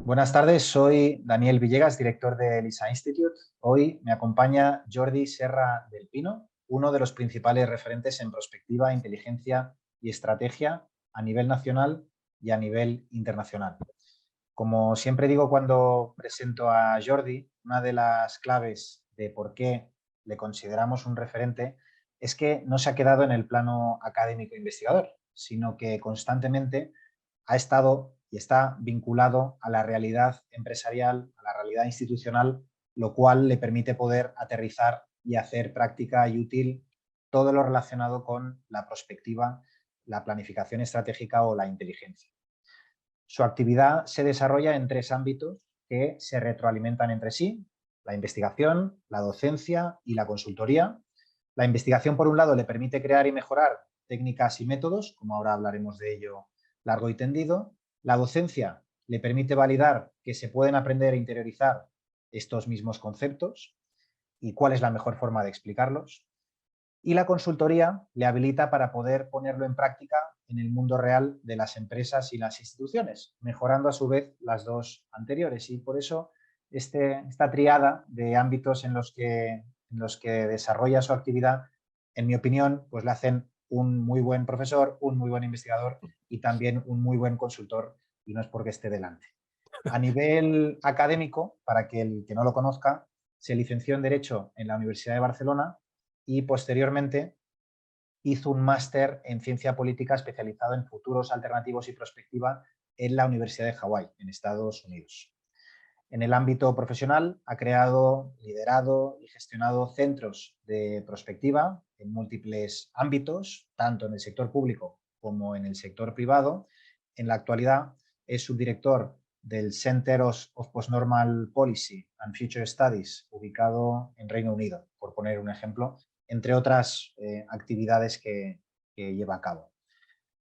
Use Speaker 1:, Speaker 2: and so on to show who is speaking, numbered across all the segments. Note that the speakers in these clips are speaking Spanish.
Speaker 1: Buenas tardes, soy Daniel Villegas, director de LISA Institute. Hoy me acompaña Jordi Serra del Pino, uno de los principales referentes en prospectiva, inteligencia y estrategia a nivel nacional y a nivel internacional. Como siempre digo cuando presento a Jordi, una de las claves de por qué le consideramos un referente es que no se ha quedado en el plano académico investigador, sino que constantemente ha estado y está vinculado a la realidad empresarial, a la realidad institucional, lo cual le permite poder aterrizar y hacer práctica y útil todo lo relacionado con la prospectiva, la planificación estratégica o la inteligencia. Su actividad se desarrolla en tres ámbitos que se retroalimentan entre sí: la investigación, la docencia y la consultoría. La investigación, por un lado, le permite crear y mejorar técnicas y métodos, como ahora hablaremos de ello largo y tendido. La docencia le permite validar que se pueden aprender e interiorizar estos mismos conceptos y cuál es la mejor forma de explicarlos. Y la consultoría le habilita para poder ponerlo en práctica en el mundo real de las empresas y las instituciones, mejorando a su vez las dos anteriores. Y por eso esta triada de ámbitos en los que desarrolla su actividad, en mi opinión, pues le hacen un muy buen profesor, un muy buen investigador y también un muy buen consultor, y no es porque esté delante. A nivel académico, para que el que no lo conozca, se licenció en Derecho en la Universidad de Barcelona y posteriormente hizo un máster en Ciencia Política especializado en futuros alternativos y prospectiva en la Universidad de Hawái, en Estados Unidos. En el ámbito profesional ha creado, liderado y gestionado centros de prospectiva en múltiples ámbitos, tanto en el sector público como en el sector privado. En la actualidad es subdirector del Center of Postnormal Policy and Future Studies, ubicado en Reino Unido, por poner un ejemplo, entre otras actividades que lleva a cabo.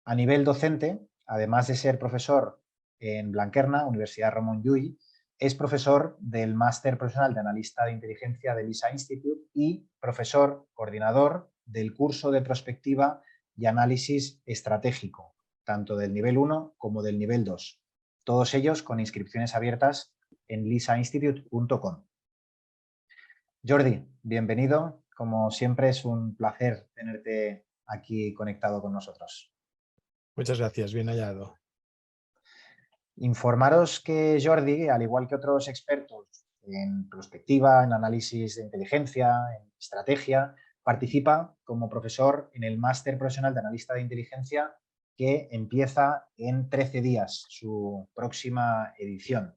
Speaker 1: A nivel docente, además de ser profesor en Blanquerna, Universidad Ramon Llull, es profesor del Máster Profesional de Analista de Inteligencia del LISA Institute y profesor coordinador del curso de Prospectiva y Análisis Estratégico, tanto del nivel 1 como del nivel 2. Todos ellos con inscripciones abiertas en lisainstitute.com. Jordi, bienvenido. Como siempre, es un placer tenerte aquí conectado con nosotros.
Speaker 2: Muchas gracias, bien hallado.
Speaker 1: Informaros que Jordi, al igual que otros expertos en prospectiva, en análisis de inteligencia, en estrategia, participa como profesor en el Máster Profesional de Analista de Inteligencia, que empieza en 13 días, su próxima edición.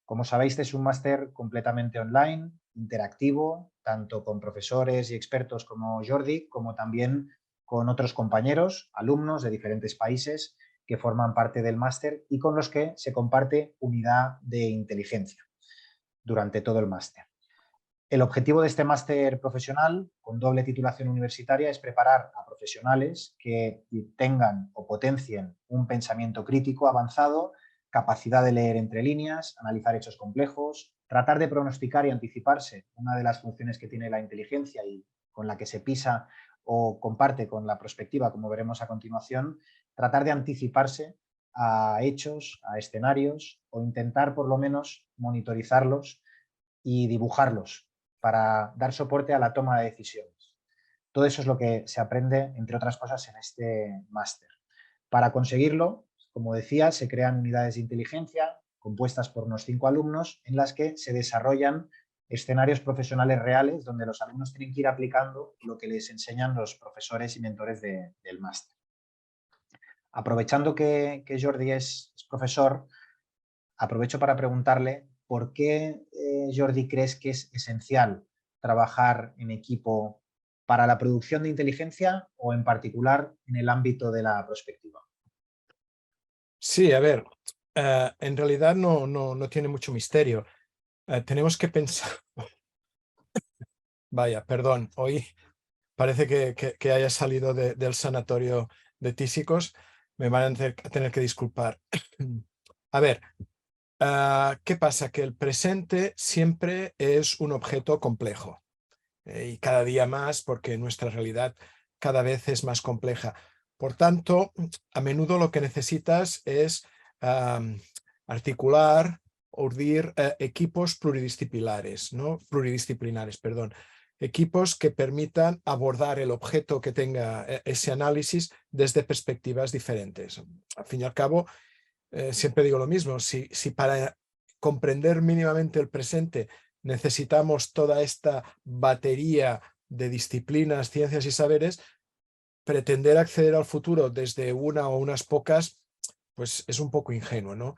Speaker 1: Como sabéis, es un máster completamente online, interactivo, tanto con profesores y expertos como Jordi, como también con otros compañeros, alumnos de diferentes países que forman parte del máster y con los que se comparte unidad de inteligencia durante todo el máster. El objetivo de este máster profesional, con doble titulación universitaria, es preparar a profesionales que tengan o potencien un pensamiento crítico avanzado, capacidad de leer entre líneas, analizar hechos complejos, tratar de pronosticar y anticiparse, una de las funciones que tiene la inteligencia y con la que se pisa o comparte con la prospectiva, como veremos a continuación, tratar de anticiparse a hechos, a escenarios o intentar por lo menos monitorizarlos y dibujarlos para dar soporte a la toma de decisiones. Todo eso es lo que se aprende, entre otras cosas, en este máster. Para conseguirlo, como decía, se crean unidades de inteligencia compuestas por unos 5 alumnos en las que se desarrollan escenarios profesionales reales donde los alumnos tienen que ir aplicando lo que les enseñan los profesores y mentores del máster. Aprovechando que Jordi es profesor, aprovecho para preguntarle por qué, Jordi, crees que es esencial trabajar en equipo para la producción de inteligencia o en particular en el ámbito de la prospectiva.
Speaker 2: Sí, a ver, en realidad no tiene mucho misterio. Tenemos que pensar... Vaya, perdón, hoy parece que haya salido del sanatorio de tísicos. Me van a tener que disculpar. A ver, ¿qué pasa? Que el presente siempre es un objeto complejo. Y cada día más, porque nuestra realidad cada vez es más compleja. Por tanto, a menudo lo que necesitas es articular, urdir equipos pluridisciplinares, ¿no? Pluridisciplinares, perdón. Equipos que permitan abordar el objeto que tenga ese análisis desde perspectivas diferentes. Al fin y al cabo, siempre digo lo mismo, si para comprender mínimamente el presente necesitamos toda esta batería de disciplinas, ciencias y saberes, pretender acceder al futuro desde una o unas pocas, pues es un poco ingenuo, ¿no?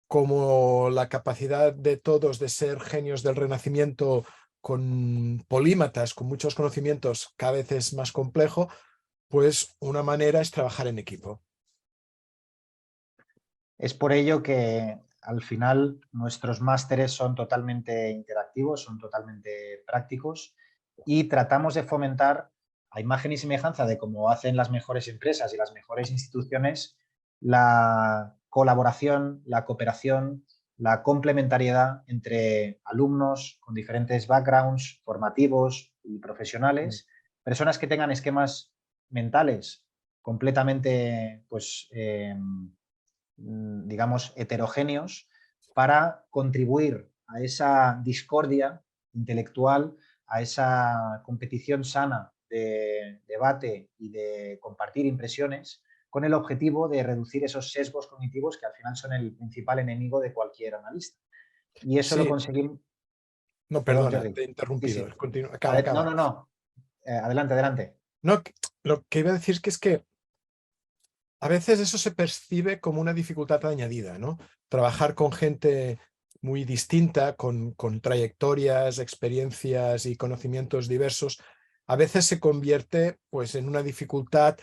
Speaker 2: Como la capacidad de todos de ser genios del Renacimiento con polímatas, con muchos conocimientos, cada vez es más complejo, pues una manera es trabajar en equipo.
Speaker 1: Es por ello que al final nuestros másteres son totalmente interactivos, son totalmente prácticos y tratamos de fomentar, a imagen y semejanza de cómo hacen las mejores empresas y las mejores instituciones, la colaboración, la cooperación, la complementariedad entre alumnos con diferentes backgrounds formativos y profesionales, personas que tengan esquemas mentales completamente pues, digamos, heterogéneos para contribuir a esa discordia intelectual, a esa competición sana de debate y de compartir impresiones, con el objetivo de reducir esos sesgos cognitivos que al final son el principal enemigo de cualquier analista. Y eso lo
Speaker 2: Sí,
Speaker 1: conseguimos...
Speaker 2: no,
Speaker 1: Perdón,
Speaker 2: perdona,
Speaker 1: Jordi.
Speaker 2: te he
Speaker 1: Sí,
Speaker 2: interrumpido.
Speaker 1: sí.
Speaker 2: Acaba,
Speaker 1: No,
Speaker 2: acaba.
Speaker 1: no, no. Adelante, adelante.
Speaker 2: No, lo que iba a decir es que a veces eso se percibe como una dificultad añadida, ¿no? Trabajar con gente muy distinta, con trayectorias, experiencias y conocimientos diversos, a veces se convierte pues, en una dificultad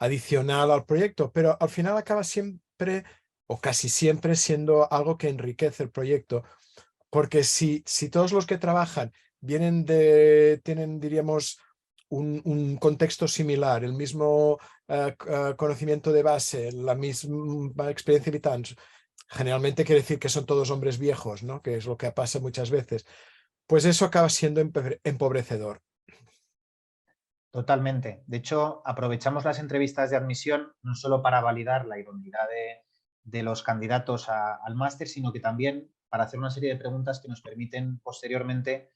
Speaker 2: adicional al proyecto, pero al final acaba siempre o casi siempre siendo algo que enriquece el proyecto, porque si todos los que trabajan tienen, diríamos, un contexto similar, el mismo conocimiento de base, la misma experiencia vital, generalmente quiere decir que son todos hombres viejos, ¿no? Que es lo que pasa muchas veces, pues eso acaba siendo empobrecedor.
Speaker 1: Totalmente. De hecho, aprovechamos las entrevistas de admisión no solo para validar la idoneidad de los candidatos al máster, sino que también para hacer una serie de preguntas que nos permiten posteriormente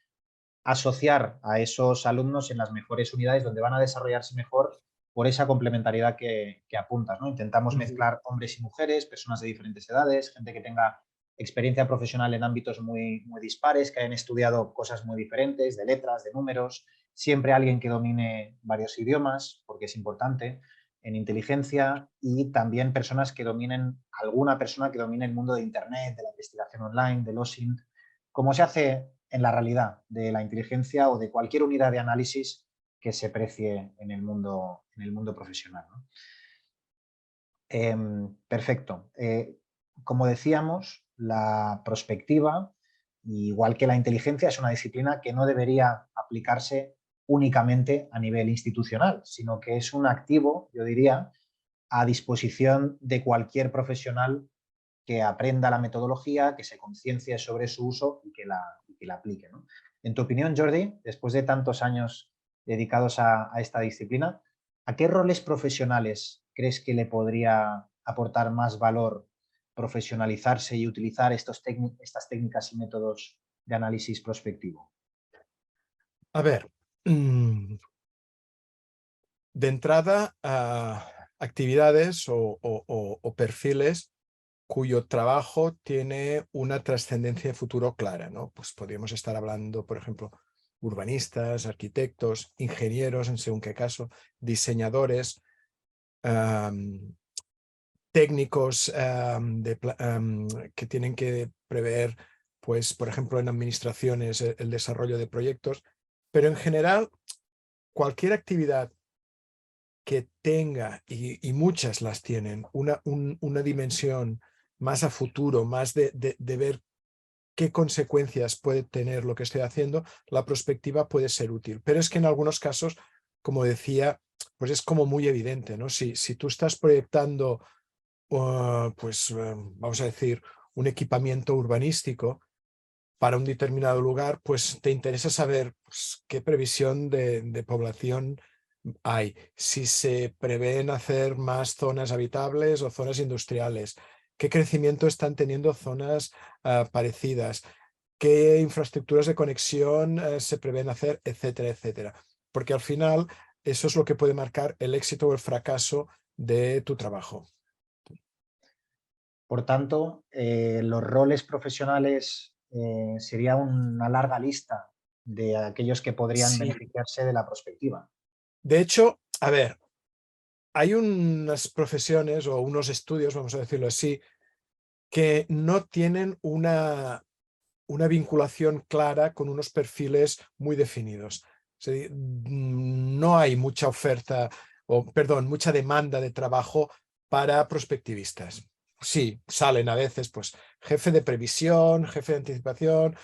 Speaker 1: asociar a esos alumnos en las mejores unidades donde van a desarrollarse mejor por esa complementariedad que apuntas, ¿no? Intentamos mezclar hombres y mujeres, personas de diferentes edades, gente que tenga experiencia profesional en ámbitos muy, muy dispares, que hayan estudiado cosas muy diferentes, de letras, de números, siempre alguien que domine varios idiomas, porque es importante, en inteligencia, y también personas que dominen, alguna persona que domine el mundo de Internet, de la investigación online, del OSINT, como se hace en la realidad de la inteligencia o de cualquier unidad de análisis que se precie en el mundo profesional, ¿no? Perfecto. Como decíamos, la prospectiva, igual que la inteligencia, es una disciplina que no debería aplicarse únicamente a nivel institucional, sino que es un activo, yo diría, a disposición de cualquier profesional que aprenda la metodología, que se conciencie sobre su uso y que la aplique, ¿no? En tu opinión, Jordi, después de tantos años dedicados a esta disciplina, ¿a qué roles profesionales crees que le podría aportar más valor profesionalizarse y utilizar estas técnicas y métodos de análisis prospectivo?
Speaker 2: A ver, de entrada, actividades o perfiles cuyo trabajo tiene una trascendencia de futuro clara, ¿no? Pues podríamos estar hablando, por ejemplo, urbanistas, arquitectos, ingenieros, en según qué caso, diseñadores, técnicos que tienen que prever, pues, por ejemplo, en administraciones, el desarrollo de proyectos, pero en general, cualquier actividad que tenga, y muchas las tienen, una dimensión más a futuro, más de ver qué consecuencias puede tener lo que estoy haciendo, la prospectiva puede ser útil. Pero es que en algunos casos, como decía, pues es como muy evidente, ¿no? Si tú estás proyectando, vamos a decir, un equipamiento urbanístico para un determinado lugar, pues te interesa saber pues, qué previsión de población hay, si se prevén hacer más zonas habitables o zonas industriales, qué crecimiento están teniendo zonas parecidas, qué infraestructuras de conexión se prevén hacer, etcétera, etcétera. Porque al final eso es lo que puede marcar el éxito o el fracaso de tu trabajo.
Speaker 1: Por tanto, los roles profesionales sería una larga lista de aquellos que podrían
Speaker 2: Sí.
Speaker 1: beneficiarse de la prospectiva.
Speaker 2: De hecho, a ver, hay unas profesiones o unos estudios, vamos a decirlo así, que no tienen una vinculación clara con unos perfiles muy definidos. No hay mucha oferta, o perdón, mucha demanda de trabajo para prospectivistas. Sí, salen a veces, pues, jefe de previsión, jefe de anticipación,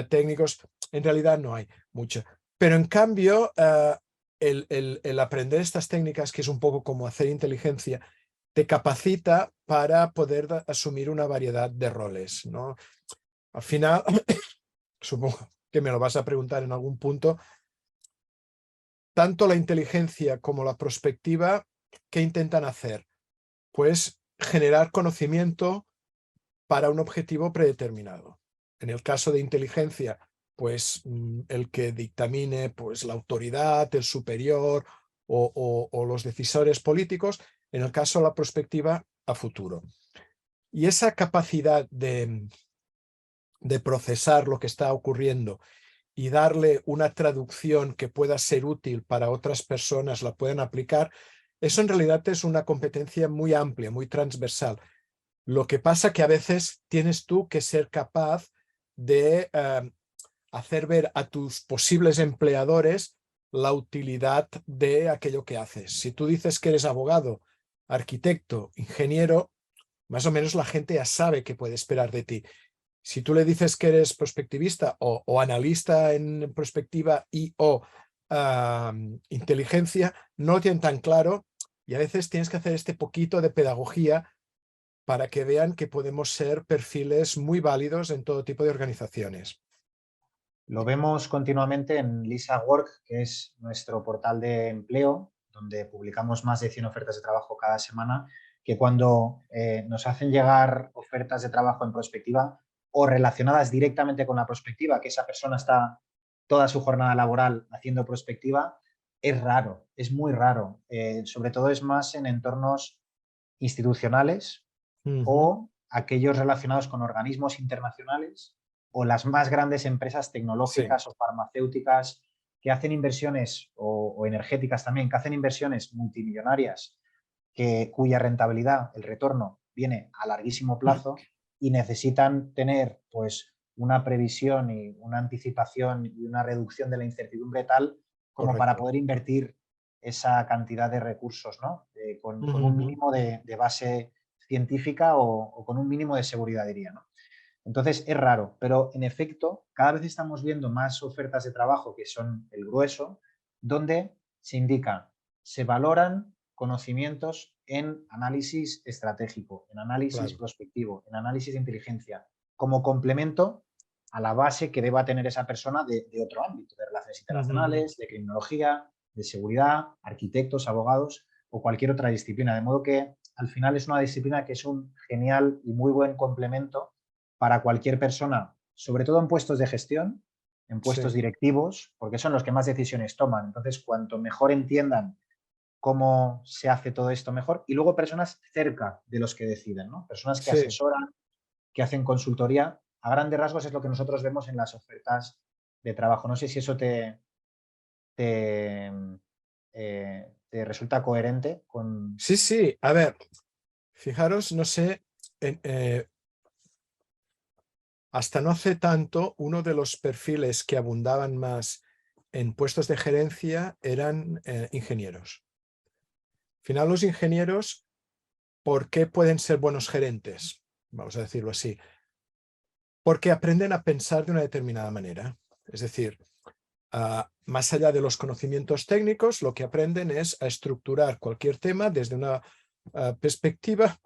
Speaker 2: técnicos. En realidad no hay mucho. Pero en cambio, el aprender estas técnicas, que es un poco como hacer inteligencia, te capacita para poder asumir una variedad de roles, ¿no? Al final, supongo que me lo vas a preguntar en algún punto, tanto la inteligencia como la prospectiva, ¿qué intentan hacer? Pues generar conocimiento para un objetivo predeterminado. En el caso de inteligencia, pues el que dictamine pues, la autoridad, el superior o los decisores políticos. En el caso de la prospectiva, a futuro. Y esa capacidad de procesar lo que está ocurriendo y darle una traducción que pueda ser útil para otras personas, la puedan aplicar, eso en realidad es una competencia muy amplia, muy transversal. Lo que pasa que a veces tienes tú que ser capaz de hacer ver a tus posibles empleadores la utilidad de aquello que haces. Si tú dices que eres abogado, arquitecto, ingeniero, más o menos la gente ya sabe qué puede esperar de ti. Si tú le dices que eres prospectivista o analista en prospectiva y o inteligencia, no lo tienen tan claro y a veces tienes que hacer este poquito de pedagogía para que vean que podemos ser perfiles muy válidos en todo tipo de organizaciones.
Speaker 1: Lo vemos continuamente en Lisa Work, que es nuestro portal de empleo, donde publicamos más de 100 ofertas de trabajo cada semana, que cuando nos hacen llegar ofertas de trabajo en prospectiva o relacionadas directamente con la prospectiva, que esa persona está toda su jornada laboral haciendo prospectiva, es raro, es muy raro. Sobre todo es más en entornos institucionales o aquellos relacionados con organismos internacionales o las más grandes empresas
Speaker 2: Sí,
Speaker 1: tecnológicas o farmacéuticas que hacen inversiones o energéticas también, que hacen inversiones multimillonarias cuya rentabilidad, el retorno, viene a larguísimo plazo y necesitan tener pues una previsión y una anticipación y una reducción de la incertidumbre tal como para
Speaker 2: correcto.
Speaker 1: poder invertir esa cantidad de recursos, ¿no? Con un mínimo de base científica o con un mínimo de seguridad, diría, ¿no? Entonces es raro, pero en efecto cada vez estamos viendo más ofertas de trabajo que son el grueso, donde se indica, se valoran conocimientos en análisis estratégico, en análisis
Speaker 2: Claro.
Speaker 1: prospectivo, en análisis de inteligencia, como complemento a la base que deba tener esa persona de otro ámbito, de relaciones internacionales, de criminología, de seguridad, arquitectos, abogados o cualquier otra disciplina. De modo que al final es una disciplina que es un genial y muy buen complemento para cualquier persona, sobre todo en puestos de gestión, en puestos
Speaker 2: Sí,
Speaker 1: directivos, porque son los que más decisiones toman. Entonces, cuanto mejor entiendan cómo se hace todo esto mejor, y luego personas cerca de los que deciden, ¿no? Personas que
Speaker 2: sí.
Speaker 1: asesoran, que hacen consultoría, a grandes rasgos es lo que nosotros vemos en las ofertas de trabajo. No sé si eso te, te resulta coherente con...
Speaker 2: Sí, sí. A ver, fijaros, no sé, hasta no hace tanto, uno de los perfiles que abundaban más en puestos de gerencia eran ingenieros. Al final, los ingenieros, ¿por qué pueden ser buenos gerentes? Vamos a decirlo así. Porque aprenden a pensar de una determinada manera. Es decir, más allá de los conocimientos técnicos, lo que aprenden es a estructurar cualquier tema desde una perspectiva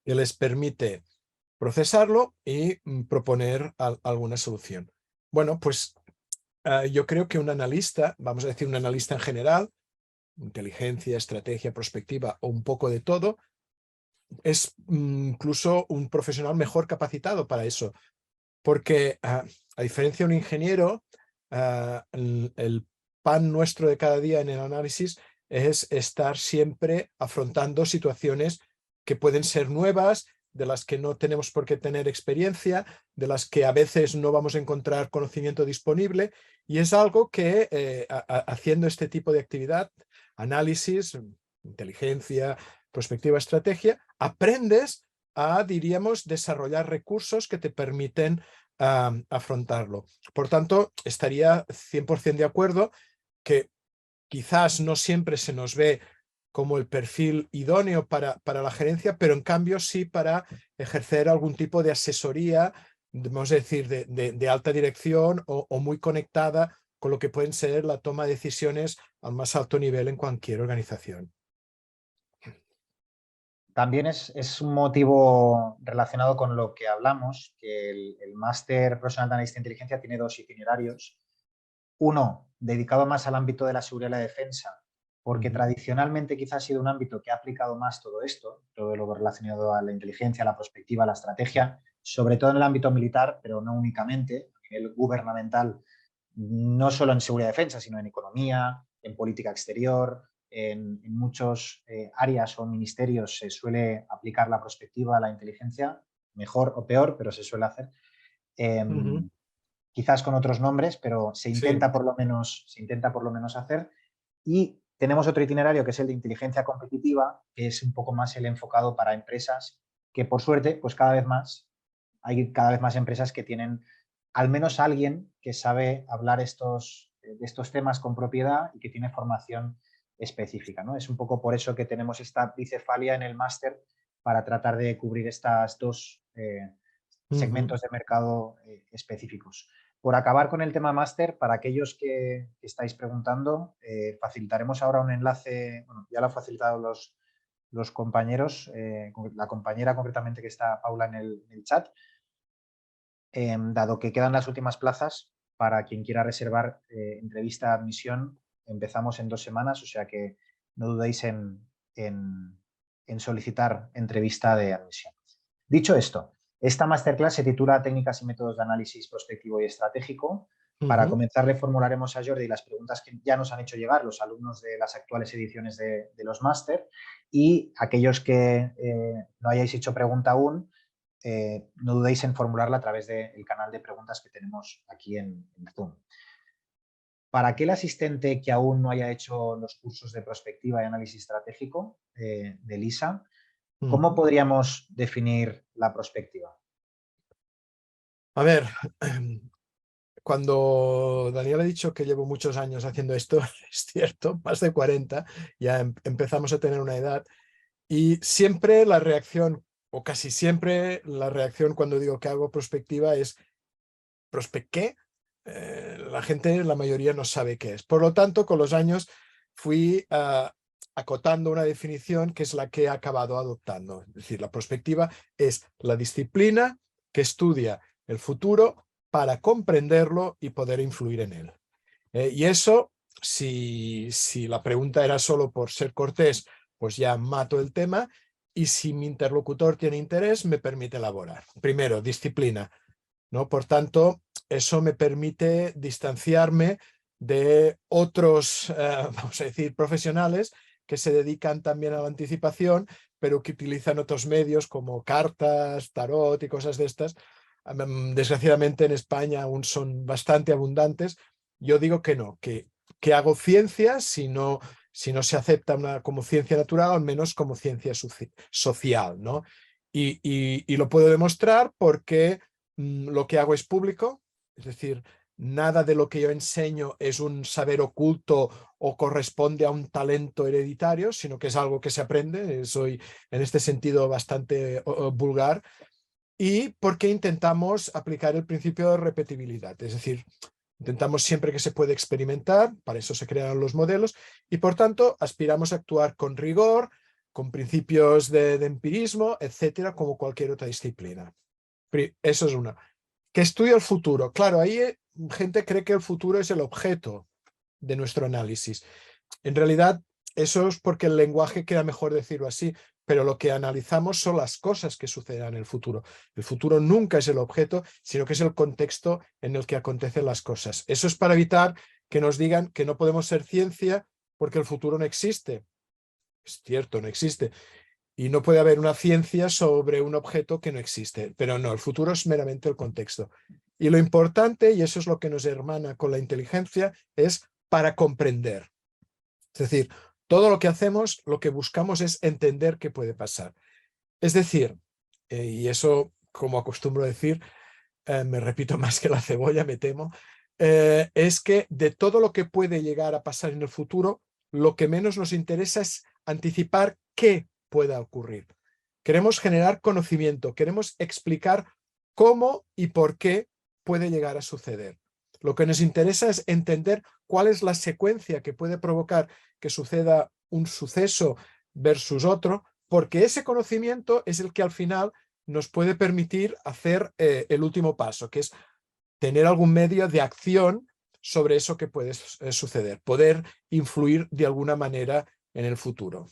Speaker 2: que les permite procesarlo y proponer alguna solución. Bueno, pues yo creo que un analista, vamos a decir un analista en general, inteligencia, estrategia, prospectiva o un poco de todo, es incluso un profesional mejor capacitado para eso, porque a diferencia de un ingeniero, el pan nuestro de cada día en el análisis es estar siempre afrontando situaciones que pueden ser nuevas, de las que no tenemos por qué tener experiencia, de las que a veces no vamos a encontrar conocimiento disponible, y es algo que haciendo este tipo de actividad, análisis, inteligencia, prospectiva, estrategia, aprendes a, diríamos, desarrollar recursos que te permiten afrontarlo. Por tanto, estaría 100% de acuerdo que quizás no siempre se nos ve como el perfil idóneo para la gerencia, pero en cambio sí para ejercer algún tipo de asesoría, vamos a decir, de alta dirección o muy conectada con lo que pueden ser la toma de decisiones al más alto nivel en cualquier organización.
Speaker 1: También es un motivo relacionado con lo que hablamos, que el máster profesional de analista de inteligencia tiene dos itinerarios. Uno, dedicado más al ámbito de la seguridad y la defensa, porque tradicionalmente quizás ha sido un ámbito que ha aplicado más todo esto, todo lo relacionado a la inteligencia, a la prospectiva, a la estrategia, sobre todo en el ámbito militar, pero no únicamente, a nivel gubernamental, no solo en seguridad y defensa, sino en economía, en política exterior, en muchas áreas o ministerios se suele aplicar la prospectiva, la inteligencia, mejor o peor, pero se suele hacer. Quizás con otros nombres, pero se intenta,
Speaker 2: Sí.
Speaker 1: por lo menos hacer. Y tenemos otro itinerario que es el de inteligencia competitiva, que es un poco más el enfocado para empresas que, por suerte, pues hay cada vez más empresas que tienen al menos alguien que sabe hablar de estos temas con propiedad y que tiene formación específica, ¿no? Es un poco por eso que tenemos esta bicefalia en el máster para tratar de cubrir estas dos segmentos de mercado específicos. Por acabar con el tema máster, para aquellos que estáis preguntando, facilitaremos ahora un enlace, bueno, ya lo han facilitado los compañeros, la compañera concretamente que está, Paula, en el chat, dado que quedan las últimas plazas, para quien quiera reservar entrevista de admisión, empezamos en 2 semanas, o sea que no dudéis en solicitar entrevista de admisión. Dicho esto, esta masterclass se titula Técnicas y métodos de análisis prospectivo y estratégico. Para comenzar, le formularemos a Jordi las preguntas que ya nos han hecho llegar los alumnos de las actuales ediciones de los máster, y aquellos que no hayáis hecho pregunta aún, no dudéis en formularla a través del canal de preguntas que tenemos aquí en Zoom. Para aquel asistente que aún no haya hecho los cursos de prospectiva y análisis estratégico de LISA, ¿cómo podríamos definir la prospectiva?
Speaker 2: A ver, cuando Daniel ha dicho que llevo muchos años haciendo esto, es cierto, más de 40, ya empezamos a tener una edad, y siempre la reacción, o casi siempre la reacción cuando digo que hago prospectiva es ¿prospect-qué? La gente, la mayoría no sabe qué es. Por lo tanto, con los años fui acotando una definición que es la que he acabado adoptando. Es decir, la prospectiva es la disciplina que estudia el futuro para comprenderlo y poder influir en él. Y eso, si la pregunta era solo por ser cortés, pues ya mato el tema, y si mi interlocutor tiene interés, me permite elaborar. Primero, disciplina, ¿no? Por tanto, eso me permite distanciarme de otros, vamos a decir, profesionales que se dedican también a la anticipación, pero que utilizan otros medios como cartas, tarot y cosas de estas. Desgraciadamente en España aún son bastante abundantes. Yo digo que no, que hago ciencia si no se acepta como ciencia natural, al menos como ciencia social, ¿no? Y lo puedo demostrar porque lo que hago es público, es decir, nada de lo que yo enseño es un saber oculto o corresponde a un talento hereditario, sino que es algo que se aprende. Soy en este sentido bastante vulgar. Y porque intentamos aplicar el principio de repetibilidad, es decir, intentamos siempre que se puede experimentar, para eso se crearon los modelos, y por tanto aspiramos a actuar con rigor, con principios de empirismo, etcétera, como cualquier otra disciplina. Eso es una. ¿Qué estudia el futuro? Claro, ahí gente cree que el futuro es el objeto de nuestro análisis. En realidad, eso es porque el lenguaje queda mejor decirlo así. pero lo que analizamos son las cosas que sucederán en el futuro. El futuro nunca es el objeto, sino que es el contexto en el que acontecen las cosas. Eso es para evitar que nos digan que no podemos ser ciencia porque el futuro no existe. Es cierto, no existe. Y no puede haber una ciencia sobre un objeto que no existe. Pero no, el futuro es meramente el contexto. Y lo importante, y eso es lo que nos hermana con la inteligencia, es para comprender. Es decir, todo lo que hacemos, lo que buscamos es entender qué puede pasar. Es decir, y eso, como acostumbro decir, me repito más que la cebolla, me temo, es que de todo lo que puede llegar a pasar en el futuro, lo que menos nos interesa es anticipar qué pueda ocurrir. Queremos generar conocimiento, queremos explicar cómo y por qué puede llegar a suceder. Lo que nos interesa es entender cuál es la secuencia que puede provocar que suceda un suceso versus otro, porque ese conocimiento es el que al final nos puede permitir hacer el último paso, que es tener algún medio de acción sobre eso que puede suceder, poder influir de alguna manera en el futuro.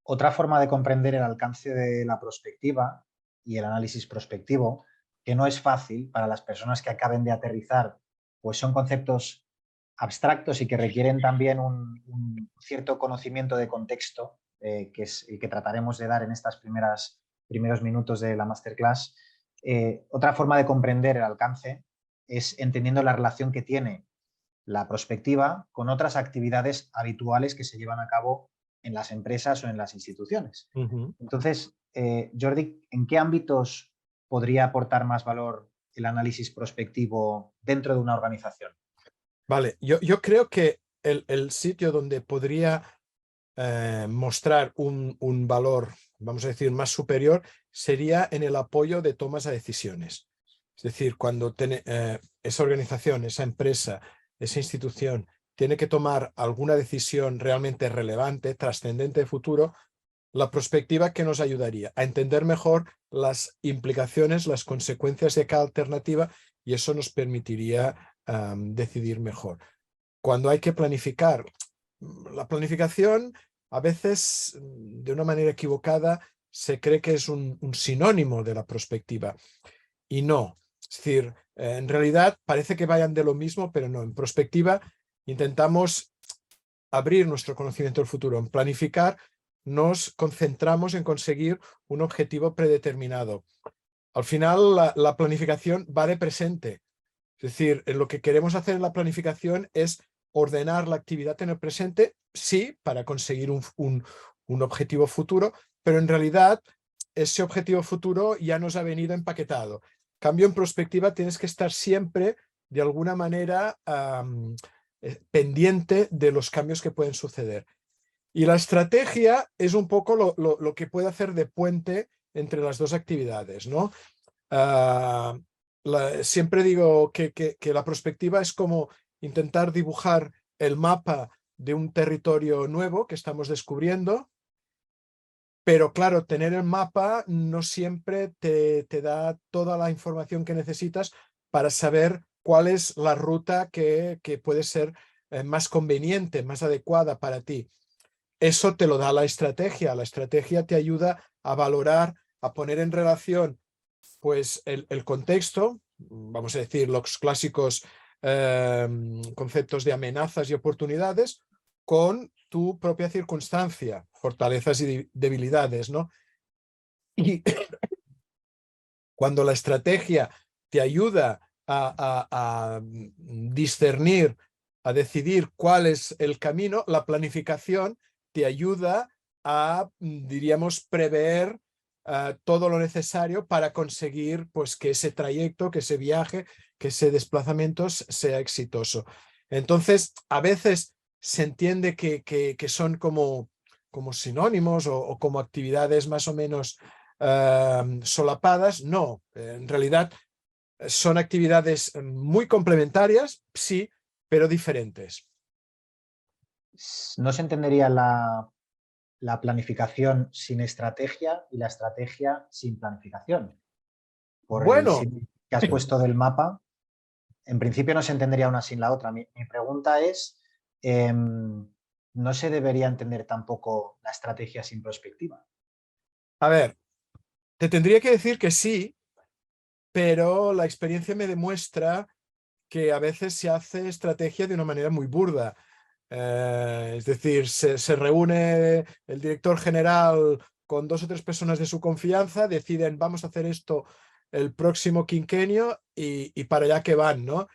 Speaker 1: Otra forma de comprender el alcance de la prospectiva y el análisis prospectivo, que no es fácil para las personas que acaben de aterrizar, pues son conceptos abstractos y que requieren también un cierto conocimiento de contexto que trataremos de dar en estos primeros minutos de la masterclass. Otra forma de comprender el alcance es entendiendo la relación que tiene la prospectiva con otras actividades habituales que se llevan a cabo en las empresas o en las instituciones. Entonces, Jordi, ¿en qué ámbitos podría aportar más valor el análisis prospectivo dentro de una organización?
Speaker 2: Vale, yo creo que el sitio donde podría mostrar un valor, vamos a decir, más superior, sería en el apoyo de tomas de decisiones. Es decir, cuando esa organización, esa empresa, esa institución tiene que tomar alguna decisión realmente relevante, trascendente de futuro, la prospectiva que nos ayudaría a entender mejor las implicaciones, las consecuencias de cada alternativa, y eso nos permitiría decidir mejor. Cuando hay que planificar, la planificación a veces, de una manera equivocada, se cree que es un sinónimo de la prospectiva, y no. Es decir, en realidad parece que vayan de lo mismo, pero no. En prospectiva intentamos abrir nuestro conocimiento del futuro. En planificar nos concentramos en conseguir un objetivo predeterminado. Al final, la planificación va de presente. Es decir, lo que queremos hacer en la planificación es ordenar la actividad en el presente, sí, para conseguir un objetivo futuro, pero en realidad ese objetivo futuro ya nos ha venido empaquetado. Cambio, en prospectiva tienes que estar siempre, de alguna manera, pendiente de los cambios que pueden suceder. Y la estrategia es un poco lo que puede hacer de puente entre las dos actividades, ¿no? Siempre digo que la prospectiva es como intentar dibujar el mapa de un territorio nuevo que estamos descubriendo, pero claro, tener el mapa no siempre te da toda la información que necesitas para saber cuál es la ruta que puede ser más conveniente, más adecuada para ti. Eso te lo da la estrategia. La estrategia te ayuda a valorar, a poner en relación pues el contexto, vamos a decir, los clásicos conceptos de amenazas y oportunidades, con tu propia circunstancia, fortalezas y debilidades, ¿no? Y cuando la estrategia te ayuda a discernir, a decidir cuál es el camino, la planificación te ayuda a, diríamos, prever todo lo necesario para conseguir pues, que ese trayecto, que ese viaje, que ese desplazamiento sea exitoso. Entonces, a veces se entiende que son como sinónimos o como actividades más o menos solapadas. No, en realidad son actividades muy complementarias, sí, pero diferentes.
Speaker 1: No se entendería la planificación sin estrategia y la estrategia sin planificación. Por el
Speaker 2: Bueno,
Speaker 1: símil que has puesto del mapa, en principio no se entendería una sin la otra. Mi pregunta es, no se debería entender tampoco la estrategia sin perspectiva.
Speaker 2: A ver, te tendría que decir que sí, pero la experiencia me demuestra que a veces se hace estrategia de una manera muy burda. Es decir, se reúne el director general con 2 o 3 personas de su confianza, deciden vamos a hacer esto el próximo quinquenio y para allá que van, ¿no?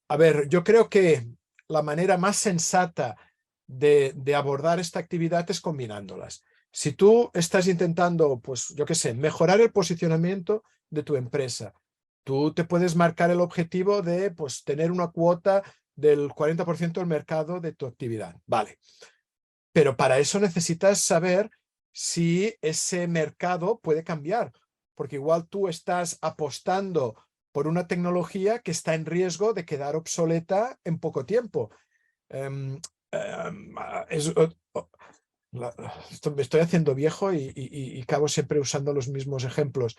Speaker 2: A ver, yo creo que la manera más sensata de abordar esta actividad es combinándolas. Si tú estás intentando, pues yo qué sé, mejorar el posicionamiento de tu empresa, tú te puedes marcar el objetivo de pues, tener una cuota del 40% del mercado de tu actividad. Vale. Pero para eso necesitas saber si ese mercado puede cambiar, porque igual tú estás apostando por una tecnología que está en riesgo de quedar obsoleta en poco tiempo. Em, em, es, me estoy haciendo viejo y acabo siempre usando los mismos ejemplos.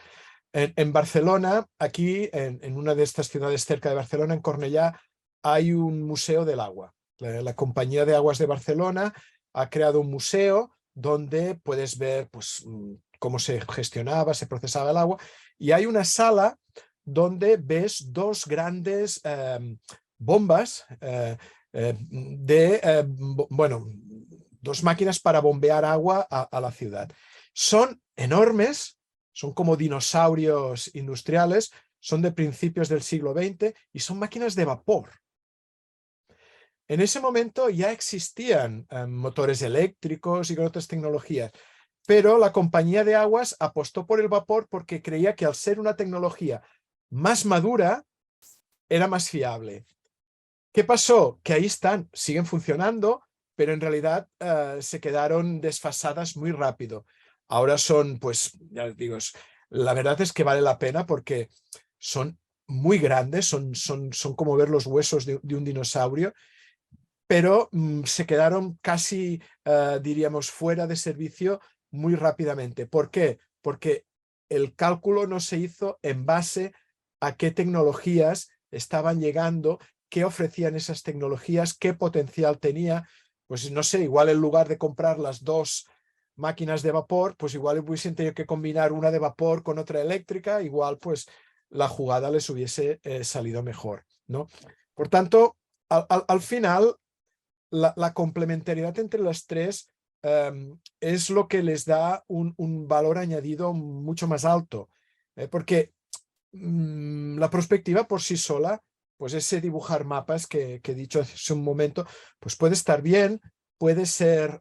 Speaker 2: En Barcelona, aquí, en una de estas ciudades cerca de Barcelona, en Cornellá, hay un museo del agua. La Compañía de Aguas de Barcelona ha creado un museo donde puedes ver pues, cómo se gestionaba, se procesaba el agua, y hay una sala donde ves 2 grandes bombas bueno, 2 máquinas para bombear agua a la ciudad. Son enormes, son como dinosaurios industriales, son de principios del siglo XX y son máquinas de vapor. En ese momento ya existían motores eléctricos y con otras tecnologías, pero la compañía de aguas apostó por el vapor porque creía que al ser una tecnología más madura, era más fiable. ¿Qué pasó? Que ahí están, siguen funcionando, pero en realidad se quedaron desfasadas muy rápido. Ahora son, pues, ya les digo, la verdad es que vale la pena porque son muy grandes, son como ver los huesos de un dinosaurio, pero se quedaron casi, diríamos, fuera de servicio muy rápidamente. ¿Por qué? Porque el cálculo no se hizo en base a qué tecnologías estaban llegando, qué ofrecían esas tecnologías, qué potencial tenía. Pues no sé, igual en lugar de comprar las 2 máquinas de vapor, pues igual hubiesen tenido que combinar una de vapor con otra eléctrica, igual pues la jugada les hubiese salido mejor, ¿no? Por tanto, al final la complementariedad entre las 3 es lo que les da un valor añadido mucho más alto, porque la perspectiva por sí sola, pues ese dibujar mapas que he dicho hace un momento, pues puede estar bien, puede ser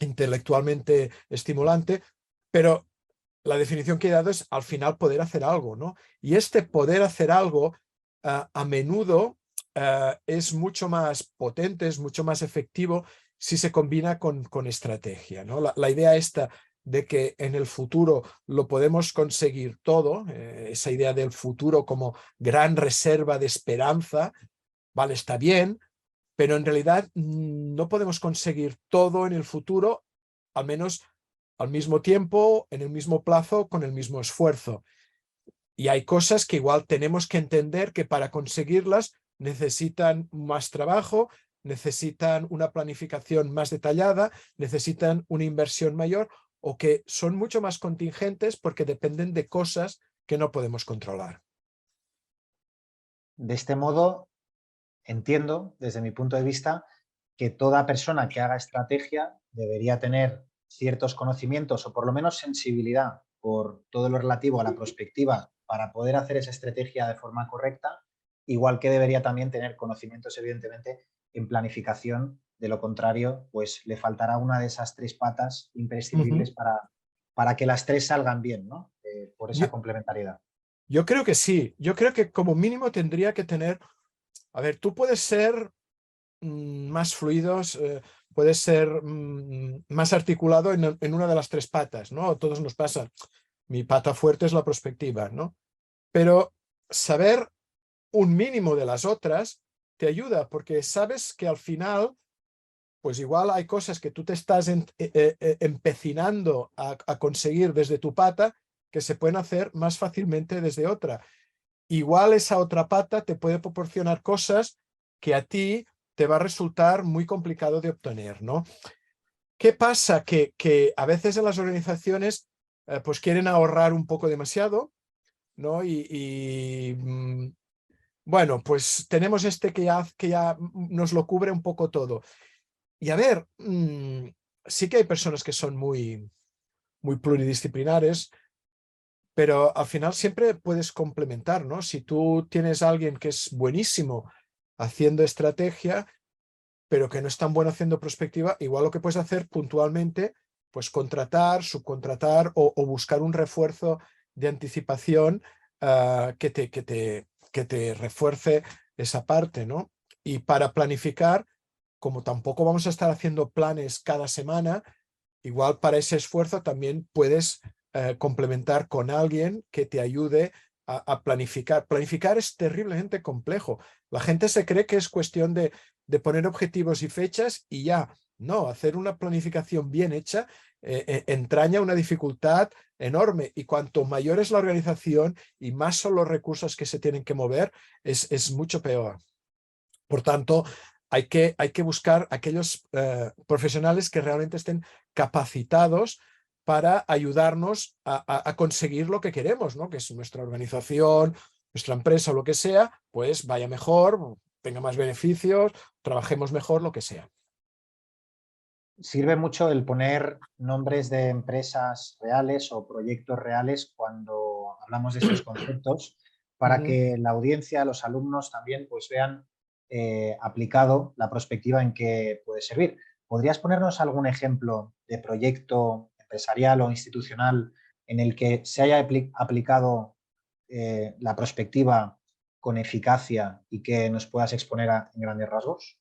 Speaker 2: intelectualmente estimulante, pero la definición que he dado es al final poder hacer algo, ¿no? Y este poder hacer algo a menudo es mucho más potente, es mucho más efectivo si se combina con estrategia, ¿no? La idea esta de que en el futuro lo podemos conseguir todo, esa idea del futuro como gran reserva de esperanza, vale, está bien, pero en realidad no podemos conseguir todo en el futuro, al menos al mismo tiempo, en el mismo plazo, con el mismo esfuerzo. Y hay cosas que igual tenemos que entender que para conseguirlas necesitan más trabajo, necesitan una planificación más detallada, necesitan una inversión mayor o que son mucho más contingentes porque dependen de cosas que no podemos controlar.
Speaker 1: De este modo, entiendo, desde mi punto de vista, que toda persona que haga estrategia debería tener ciertos conocimientos o por lo menos sensibilidad por todo lo relativo a la prospectiva para poder hacer esa estrategia de forma correcta, igual que debería también tener conocimientos, evidentemente, en planificación. De lo contrario, pues le faltará una de esas 3 patas imprescindibles para que las 3 salgan bien, ¿no? Por
Speaker 2: Yo,
Speaker 1: esa complementariedad.
Speaker 2: yo creo que sí, yo creo que como mínimo tendría que tener, a ver, tú puedes ser más fluidos, puede ser más articulado en una de las 3 patas, ¿no? A todos nos pasa. Mi pata fuerte es la prospectiva, ¿no? Pero saber un mínimo de las otras te ayuda porque sabes que al final, pues igual hay cosas que tú te estás empecinando a conseguir desde tu pata que se pueden hacer más fácilmente desde otra. Igual esa otra pata te puede proporcionar cosas que a ti te va a resultar muy complicado de obtener, ¿no? ¿Qué pasa? Que a veces en las organizaciones pues quieren ahorrar un poco demasiado, ¿no? Bueno, pues tenemos este que ya nos lo cubre un poco todo. Y a ver, sí que hay personas que son muy, muy pluridisciplinares, pero al final siempre puedes complementar, ¿no? Si tú tienes a alguien que es buenísimo haciendo estrategia, pero que no es tan bueno haciendo prospectiva, igual lo que puedes hacer puntualmente, pues contratar, subcontratar o buscar un refuerzo de anticipación que te refuerce esa parte, ¿no? Y para planificar, como tampoco vamos a estar haciendo planes cada semana, igual para ese esfuerzo también puedes complementar con alguien que te ayude a planificar. Planificar es terriblemente complejo. La gente se cree que es cuestión de poner objetivos y fechas y ya. No, hacer una planificación bien hecha entraña una dificultad enorme, y cuanto mayor es la organización y más son los recursos que se tienen que mover, es mucho peor. Por tanto, hay que buscar aquellos profesionales que realmente estén capacitados para ayudarnos a conseguir lo que queremos, ¿no? Que es nuestra organización, nuestra empresa o lo que sea, pues vaya mejor, tenga más beneficios, trabajemos mejor, lo que sea.
Speaker 1: Sirve mucho el poner nombres de empresas reales o proyectos reales cuando hablamos de estos conceptos, para que la audiencia, los alumnos también pues vean aplicado la perspectiva en que puede servir. ¿Podrías ponernos algún ejemplo de proyecto empresarial o institucional en el que se haya aplicado la perspectiva con eficacia y que nos puedas exponer en grandes rasgos?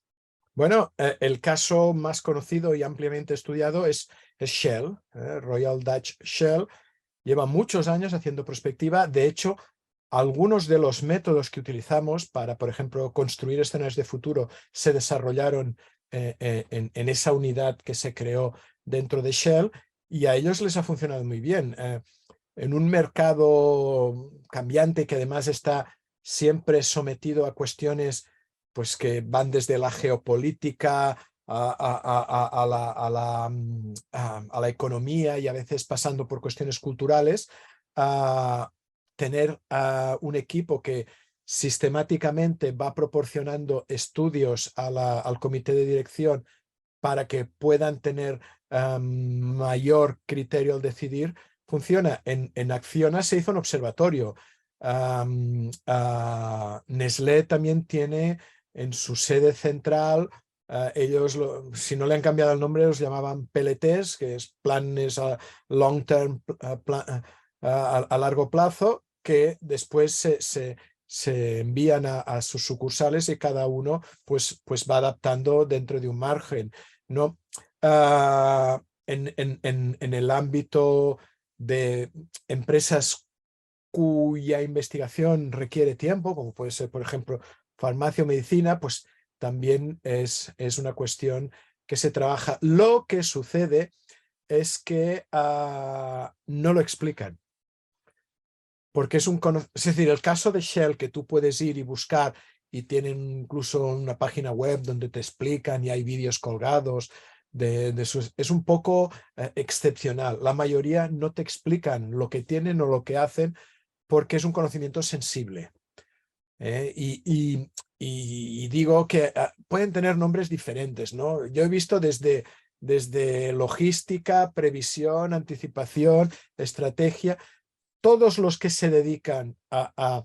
Speaker 2: Bueno, el caso más conocido y ampliamente estudiado es Shell, Royal Dutch Shell. Lleva muchos años haciendo prospectiva. De hecho, algunos de los métodos que utilizamos para, por ejemplo, construir escenarios de futuro se desarrollaron en esa unidad que se creó dentro de Shell, y a ellos les ha funcionado muy bien. En un mercado cambiante que además está siempre sometido a cuestiones pues, que van desde la geopolítica a la economía, y a veces pasando por cuestiones culturales, a tener un equipo que sistemáticamente va proporcionando estudios al comité de dirección para que puedan tener mayor criterio al decidir, funciona. En Acciona se hizo un observatorio. Nestlé también tiene en su sede central, ellos, si no le han cambiado el nombre, los llamaban PLTs, que es planes a long term, a largo plazo, que después se envían a sus sucursales, y cada uno pues va adaptando dentro de un margen, ¿no? En el ámbito de empresas cuya investigación requiere tiempo, como puede ser, por ejemplo, farmacia o medicina, pues también es una cuestión que se trabaja. Lo que sucede es que no lo explican. Porque es decir, el caso de Shell, que tú puedes ir y buscar, y tienen incluso una página web donde te explican y hay vídeos colgados es un poco excepcional. La mayoría no te explican lo que tienen o lo que hacen, porque es un conocimiento sensible. Y digo que pueden tener nombres diferentes, ¿no? Yo he visto desde logística, previsión, anticipación, estrategia. Todos los que se dedican a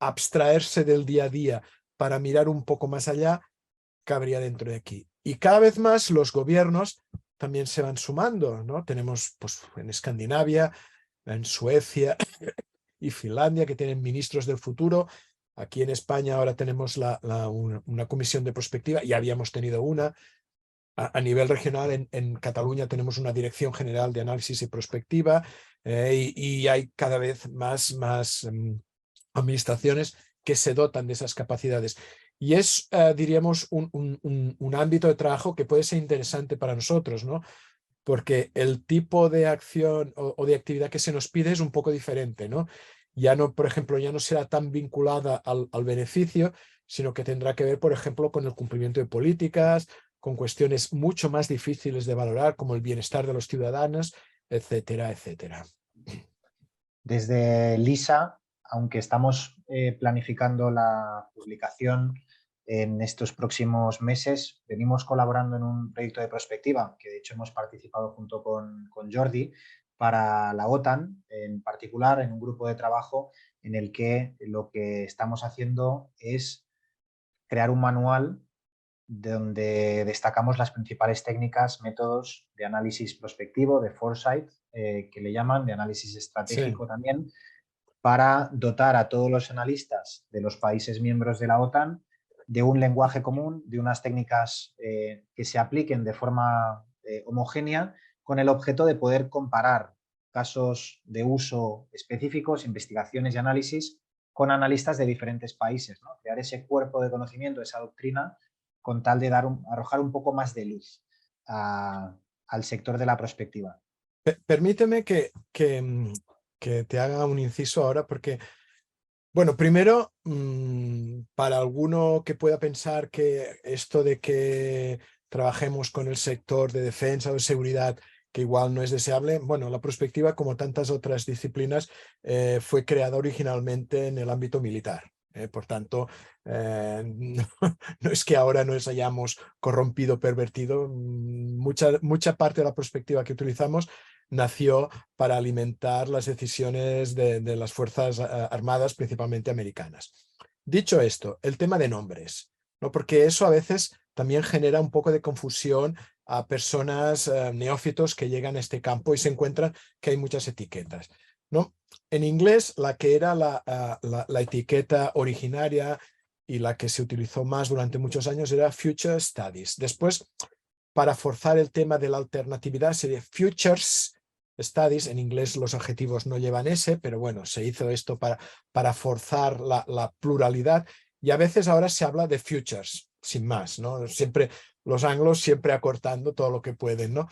Speaker 2: abstraerse del día a día para mirar un poco más allá, cabría dentro de aquí. Y cada vez más los gobiernos también se van sumando, ¿no? Tenemos pues, en Escandinavia, en Suecia y Finlandia, que tienen ministros del futuro. Aquí en España ahora tenemos una comisión de prospectiva, ya habíamos tenido una. A nivel regional, en Cataluña tenemos una Dirección General de Análisis y Prospectiva, y hay cada vez más administraciones que se dotan de esas capacidades. Y es, diríamos, un ámbito de trabajo que puede ser interesante para nosotros, ¿no? Porque el tipo de acción o de actividad que se nos pide es un poco diferente, ¿no? Ya no, por ejemplo, ya no será tan vinculada al beneficio, sino que tendrá que ver, por ejemplo, con el cumplimiento de políticas, con cuestiones mucho más difíciles de valorar, como el bienestar de los ciudadanos, etcétera, etcétera.
Speaker 1: Desde LISA, aunque estamos planificando la publicación en estos próximos meses, venimos colaborando en un proyecto de prospectiva, que de hecho hemos participado junto con Jordi, para la OTAN, en particular en un grupo de trabajo en el que lo que estamos haciendo es crear un manual donde destacamos las principales técnicas, métodos de análisis prospectivo, de foresight, que le llaman, de análisis
Speaker 2: Sí.
Speaker 1: estratégico también, para dotar a todos los analistas de los países miembros de la OTAN de un lenguaje común, de unas técnicas que se apliquen de forma homogénea, con el objeto de poder comparar casos de uso específicos, investigaciones y análisis con analistas de diferentes países, ¿no? Crear ese cuerpo de conocimiento, esa doctrina, con tal de arrojar un poco más de luz al sector de la prospectiva.
Speaker 2: Permíteme que te haga un inciso ahora, porque, bueno, primero, para alguno que pueda pensar que esto de que trabajemos con el sector de defensa o de seguridad, que igual no es deseable, bueno, la prospectiva, como tantas otras disciplinas, fue creada originalmente en el ámbito militar. Por tanto, no, no es que ahora nos hayamos corrompido, pervertido. Mucha parte de la prospectiva que utilizamos nació para alimentar las decisiones de las Fuerzas Armadas, principalmente americanas. Dicho esto, el tema de nombres, ¿no? Porque eso a veces también genera un poco de confusión a personas neófitos que llegan a este campo y se encuentran que hay muchas etiquetas, ¿no? En inglés, la que era la etiqueta originaria y la que se utilizó más durante muchos años era Future Studies. Después, para forzar el tema de la alternatividad, sería Futures Studies. En inglés los adjetivos no llevan ese, pero bueno, se hizo esto para forzar la pluralidad, y a veces ahora se habla de futures, sin más, ¿no? Siempre, los anglos siempre acortando todo lo que pueden, ¿no?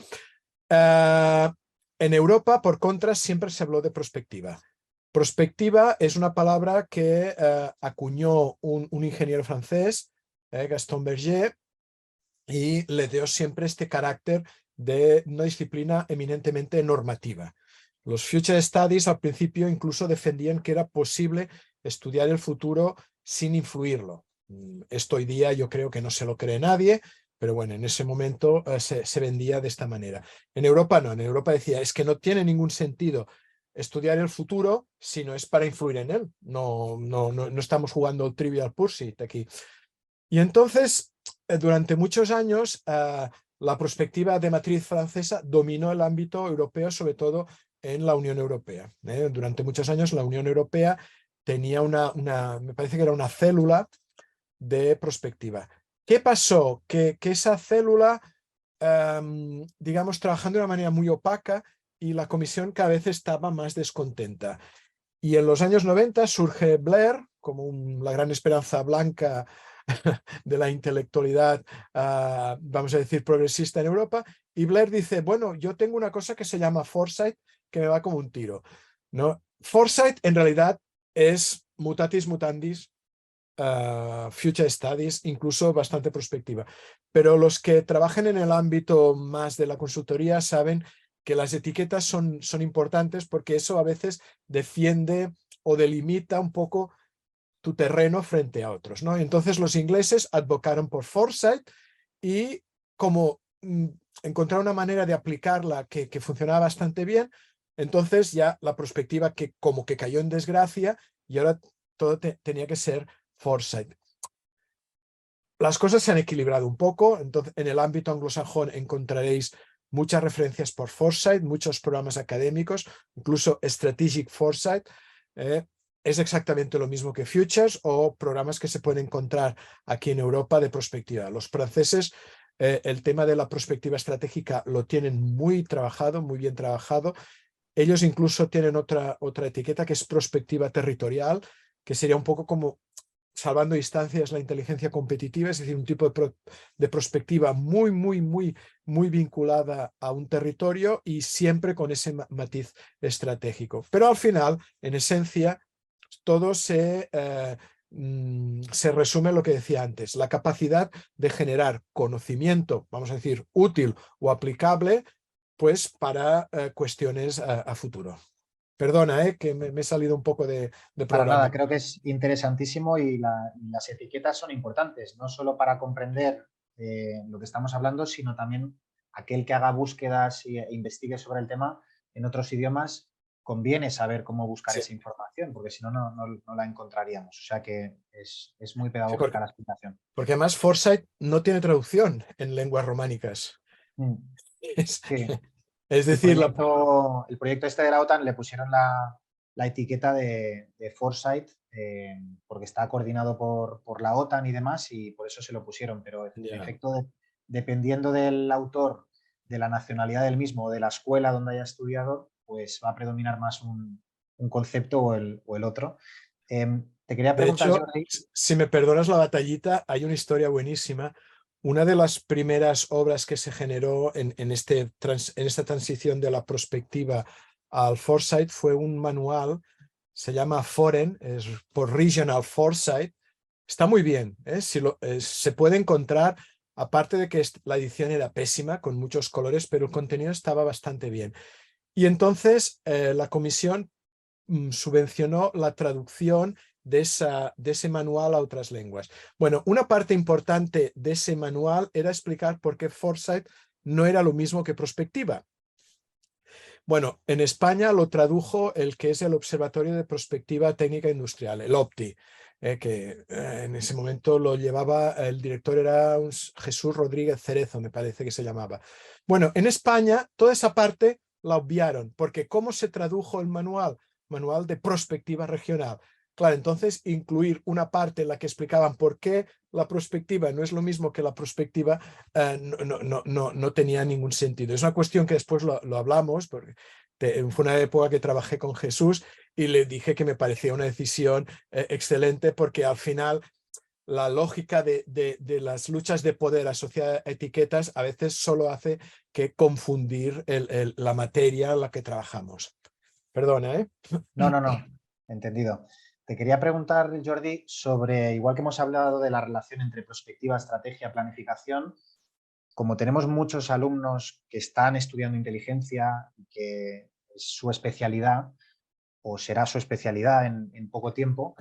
Speaker 2: En Europa, por contra, siempre se habló de prospectiva. Prospectiva es una palabra que acuñó un ingeniero francés, Gaston Berger, y le dio siempre este carácter de una disciplina eminentemente normativa. Los Future Studies al principio incluso defendían que era posible estudiar el futuro sin influirlo. Esto hoy día yo creo que no se lo cree nadie, pero bueno, en ese momento se vendía de esta manera. En Europa no, en Europa decía, es que no tiene ningún sentido estudiar el futuro si no es para influir en él. No estamos jugando el Trivial Pursuit aquí. Y entonces, durante muchos años, la prospectiva de matriz francesa dominó el ámbito europeo, sobre todo en la Unión Europea. Durante muchos años la Unión Europea tenía me parece que era una célula de prospectiva. ¿Qué pasó? Que esa célula, digamos, trabajando de una manera muy opaca, y la comisión cada vez estaba más descontenta. Y en los años 90 surge Blair como la gran esperanza blanca de la intelectualidad, vamos a decir, progresista en Europa, y Blair dice, bueno, yo tengo una cosa que se llama foresight, que me va como un tiro, ¿no? Foresight en realidad es mutatis mutandis, future studies, incluso bastante prospectiva. Pero los que trabajan en el ámbito más de la consultoría saben que las etiquetas son importantes, porque eso a veces defiende o delimita un poco tu terreno frente a otros, ¿no? Entonces los ingleses advocaron por foresight, y como encontraron una manera de aplicarla que funcionaba bastante bien, entonces ya la prospectiva que como que cayó en desgracia, y ahora todo tenía que ser foresight. Las cosas se han equilibrado un poco. Entonces, en el ámbito anglosajón encontraréis muchas referencias por foresight, muchos programas académicos, incluso Strategic Foresight. Es exactamente lo mismo que Futures, o programas que se pueden encontrar aquí en Europa de prospectiva. Los franceses, el tema de la prospectiva estratégica lo tienen muy trabajado, muy bien trabajado. Ellos incluso tienen otra etiqueta que es prospectiva territorial, que sería un poco como, salvando distancias, la inteligencia competitiva, es decir, un tipo de prospectiva muy vinculada a un territorio y siempre con ese matiz estratégico. Pero al final, en esencia, todo se se resume en lo que decía antes, la capacidad de generar conocimiento, vamos a decir, útil o aplicable, pues para cuestiones a futuro. Perdona, que me he salido un poco de
Speaker 1: Para
Speaker 2: programa.
Speaker 1: nada, creo que es interesantísimo y las etiquetas son importantes, no solo para comprender lo que estamos hablando, sino también aquel que haga búsquedas e investigue sobre el tema en otros idiomas, conviene saber cómo buscar
Speaker 2: Sí,
Speaker 1: esa información, porque si no, no la encontraríamos. O sea que es muy
Speaker 2: sí,
Speaker 1: pedagógica la explicación.
Speaker 2: porque además Foresight no tiene traducción en lenguas románicas.
Speaker 1: Mm,
Speaker 2: Es,
Speaker 1: sí,
Speaker 2: es decir,
Speaker 1: el proyecto este de la OTAN le pusieron la etiqueta de Foresight porque está coordinado por la OTAN y demás y por eso se lo pusieron, pero en
Speaker 2: ya.
Speaker 1: efecto, dependiendo del autor, de la nacionalidad del mismo o de la escuela donde haya estudiado, pues va a predominar más un concepto o el otro. Te quería
Speaker 2: De
Speaker 1: preguntar,
Speaker 2: hecho,
Speaker 1: Jordi.
Speaker 2: si me perdonas la batallita, hay una historia buenísima. Una de las primeras obras que se generó en esta transición de la prospectiva al Foresight fue un manual, se llama Foren, es por Regional Foresight. Está muy bien, se puede encontrar, aparte de que la edición era pésima, con muchos colores, pero el contenido estaba bastante bien. Y entonces la comisión subvencionó la traducción de ese manual a otras lenguas. Bueno, una parte importante de ese manual era explicar por qué Foresight no era lo mismo que prospectiva. Bueno, en España lo tradujo el que es el Observatorio de Prospectiva Técnica Industrial, el OPTI, que en ese momento lo llevaba, el director era Jesús Rodríguez Cerezo, me parece que se llamaba. Bueno, en España toda esa parte la obviaron, porque ¿cómo se tradujo el manual? Manual de prospectiva regional. Claro, entonces incluir una parte en la que explicaban por qué la prospectiva no es lo mismo que la prospectiva no tenía ningún sentido. Es una cuestión que después lo hablamos, porque fue una época que trabajé con Jesús y le dije que me parecía una decisión excelente porque al final la lógica de las luchas de poder asociadas a etiquetas a veces solo hace que confundir la materia en la que trabajamos. Perdona, ¿eh?
Speaker 1: No, entendido. Te quería preguntar, Jordi, sobre, igual que hemos hablado de la relación entre prospectiva, estrategia, planificación, como tenemos muchos alumnos que están estudiando inteligencia y que es su especialidad o será su especialidad en poco tiempo,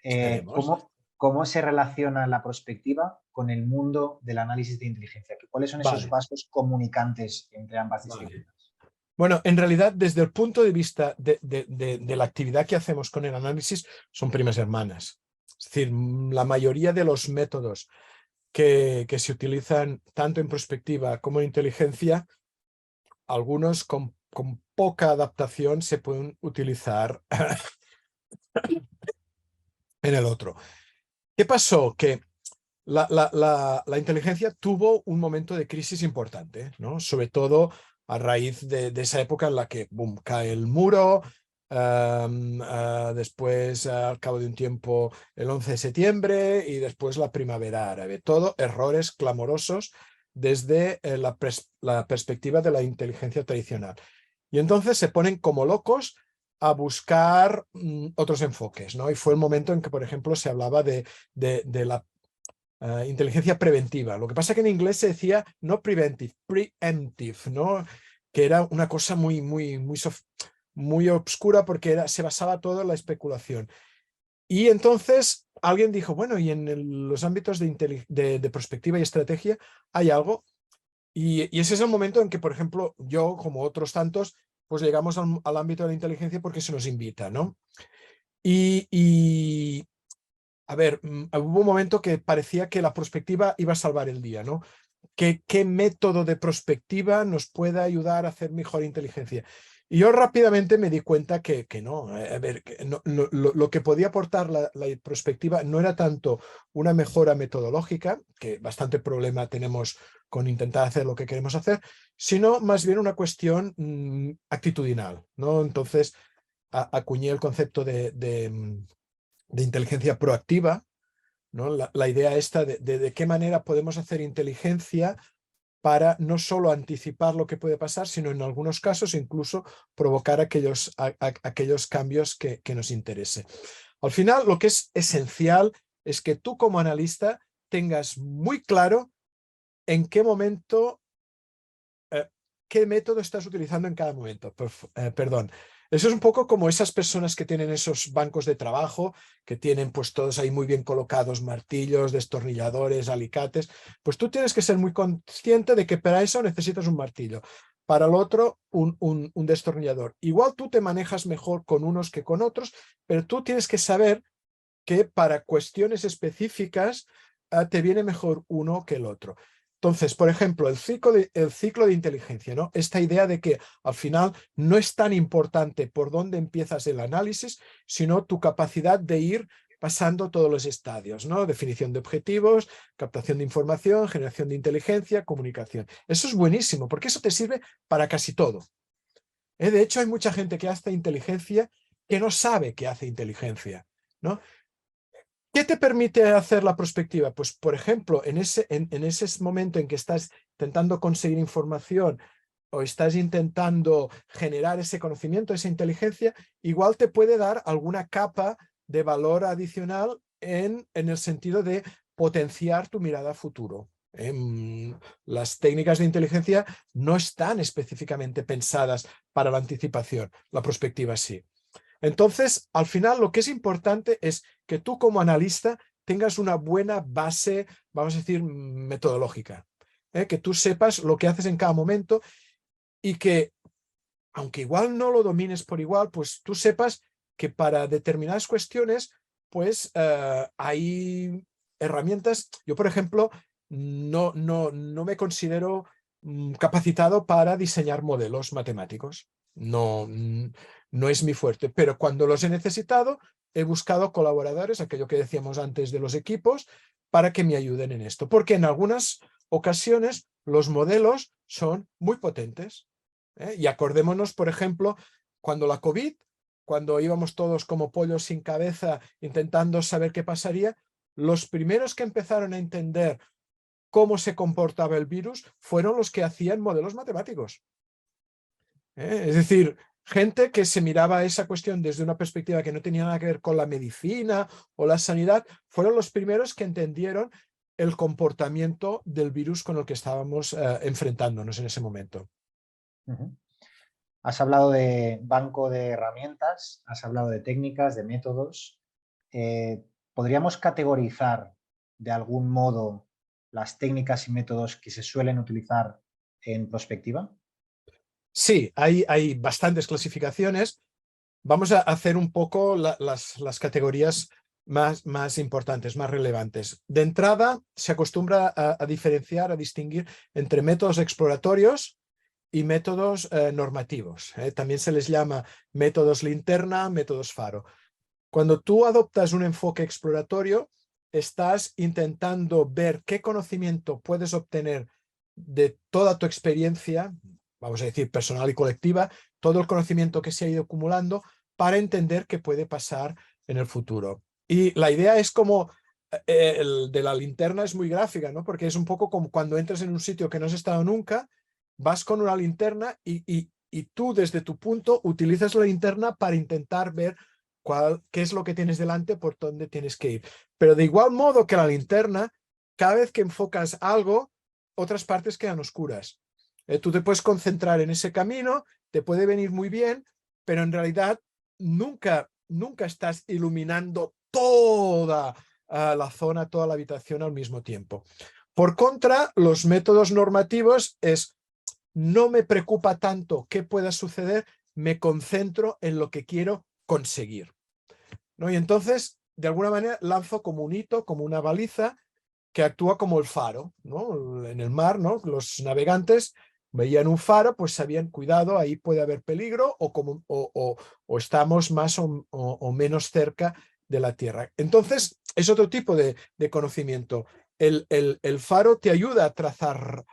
Speaker 2: Esperemos.
Speaker 1: ¿cómo se relaciona la prospectiva con el mundo del análisis de inteligencia? ¿Cuáles son esos
Speaker 2: Vale,
Speaker 1: vasos comunicantes entre ambas
Speaker 2: vale.
Speaker 1: disciplinas?
Speaker 2: Bueno, en realidad, desde el punto de vista de la actividad que hacemos con el análisis, son primas hermanas. Es decir, la mayoría de los métodos que se utilizan tanto en prospectiva como en inteligencia, algunos con poca adaptación se pueden utilizar en el otro. ¿Qué pasó? Que la inteligencia tuvo un momento de crisis importante, ¿no? Sobre todo a raíz de esa época en la que boom, cae el muro, después al cabo de un tiempo el 11 de septiembre y después la primavera árabe. Todo errores clamorosos desde la perspectiva de la inteligencia tradicional. Y entonces se ponen como locos a buscar otros enfoques, ¿no? Y fue el momento en que, por ejemplo, se hablaba de la inteligencia preventiva. Lo que pasa es que en inglés se decía no preventive, preemptive, ¿no? Que era una cosa muy obscura porque se basaba todo en la especulación. Y entonces alguien dijo, bueno, y en los ámbitos de perspectiva y estrategia hay algo. Y ese es el momento en que, por ejemplo, yo, como otros tantos, pues llegamos al ámbito de la inteligencia porque se nos invita, ¿no? Y a ver, hubo un momento que parecía que la prospectiva iba a salvar el día, ¿no? ¿Qué método de prospectiva nos puede ayudar a hacer mejor inteligencia? Y yo rápidamente me di cuenta que no. A ver, que no, lo que podía aportar la prospectiva no era tanto una mejora metodológica, que bastante problema tenemos con intentar hacer lo que queremos hacer, sino más bien una cuestión actitudinal, ¿no? Entonces acuñé el concepto de inteligencia proactiva, ¿no? La idea esta de qué manera podemos hacer inteligencia para no solo anticipar lo que puede pasar, sino en algunos casos incluso provocar aquellos cambios que nos interese. Al final, lo que es esencial es que tú como analista tengas muy claro en qué momento, qué método estás utilizando en cada momento. Perdón. Eso es un poco como esas personas que tienen esos bancos de trabajo, que tienen pues todos ahí muy bien colocados martillos, destornilladores, alicates. Pues tú tienes que ser muy consciente de que para eso necesitas un martillo. Para lo otro, un destornillador. Igual tú te manejas mejor con unos que con otros, pero tú tienes que saber que para cuestiones específicas te viene mejor uno que el otro. Entonces, por ejemplo, el ciclo de inteligencia, ¿no? Esta idea de que al final no es tan importante por dónde empiezas el análisis, sino tu capacidad de ir pasando todos los estadios, ¿no? Definición de objetivos, captación de información, generación de inteligencia, comunicación. Eso es buenísimo, porque eso te sirve para casi todo. De hecho, hay mucha gente que hace inteligencia que no sabe que hace inteligencia, ¿no? ¿Qué te permite hacer la prospectiva? Pues, por ejemplo, en ese momento en que estás intentando conseguir información o estás intentando generar ese conocimiento, esa inteligencia, igual te puede dar alguna capa de valor adicional en el sentido de potenciar tu mirada a futuro. Las técnicas de inteligencia no están específicamente pensadas para la anticipación, la prospectiva sí. Entonces, al final, lo que es importante es que tú como analista tengas una buena base, vamos a decir, metodológica. Que tú sepas lo que haces en cada momento y que, aunque igual no lo domines por igual, pues tú sepas que para determinadas cuestiones, pues hay herramientas. Yo, por ejemplo, no me considero capacitado para diseñar modelos matemáticos. No es mi fuerte, pero cuando los he necesitado, he buscado colaboradores, aquello que decíamos antes de los equipos, para que me ayuden en esto, porque en algunas ocasiones los modelos son muy potentes. Y acordémonos, por ejemplo, cuando la COVID, cuando íbamos todos como pollos sin cabeza intentando saber qué pasaría, los primeros que empezaron a entender cómo se comportaba el virus fueron los que hacían modelos matemáticos. Es decir, gente que se miraba esa cuestión desde una perspectiva que no tenía nada que ver con la medicina o la sanidad, fueron los primeros que entendieron el comportamiento del virus con el que estábamos enfrentándonos en ese momento.
Speaker 1: Has hablado de banco de herramientas, has hablado de técnicas, de métodos. ¿Podríamos categorizar de algún modo las técnicas y métodos que se suelen utilizar en prospectiva?
Speaker 2: Sí, hay bastantes clasificaciones. Vamos a hacer un poco las categorías más importantes, más relevantes. De entrada, se acostumbra a diferenciar, a distinguir entre métodos exploratorios y métodos normativos. También se les llama métodos linterna, métodos faro. Cuando tú adoptas un enfoque exploratorio, estás intentando ver qué conocimiento puedes obtener de toda tu experiencia, vamos a decir personal y colectiva, todo el conocimiento que se ha ido acumulando para entender qué puede pasar en el futuro. Y la idea es como el de la linterna es muy gráfica, ¿no? Porque es un poco como cuando entras en un sitio que no has estado nunca, vas con una linterna y tú desde tu punto utilizas la linterna para intentar ver qué es lo que tienes delante, por dónde tienes que ir. Pero de igual modo que la linterna, cada vez que enfocas algo, otras partes quedan oscuras. Tú te puedes concentrar en ese camino, te puede venir muy bien, pero en realidad nunca estás iluminando toda la zona, toda la habitación al mismo tiempo. Por contra, los métodos normativos es: no me preocupa tanto qué pueda suceder, me concentro en lo que quiero conseguir, ¿no? Y entonces, de alguna manera, lanzo como un hito, como una baliza que actúa como el faro, ¿no? En el mar, ¿no? Los navegantes veían un faro, pues sabían, cuidado, ahí puede haber peligro o estamos más o menos cerca de la tierra. Entonces, es otro tipo de conocimiento. El faro te ayuda a trazar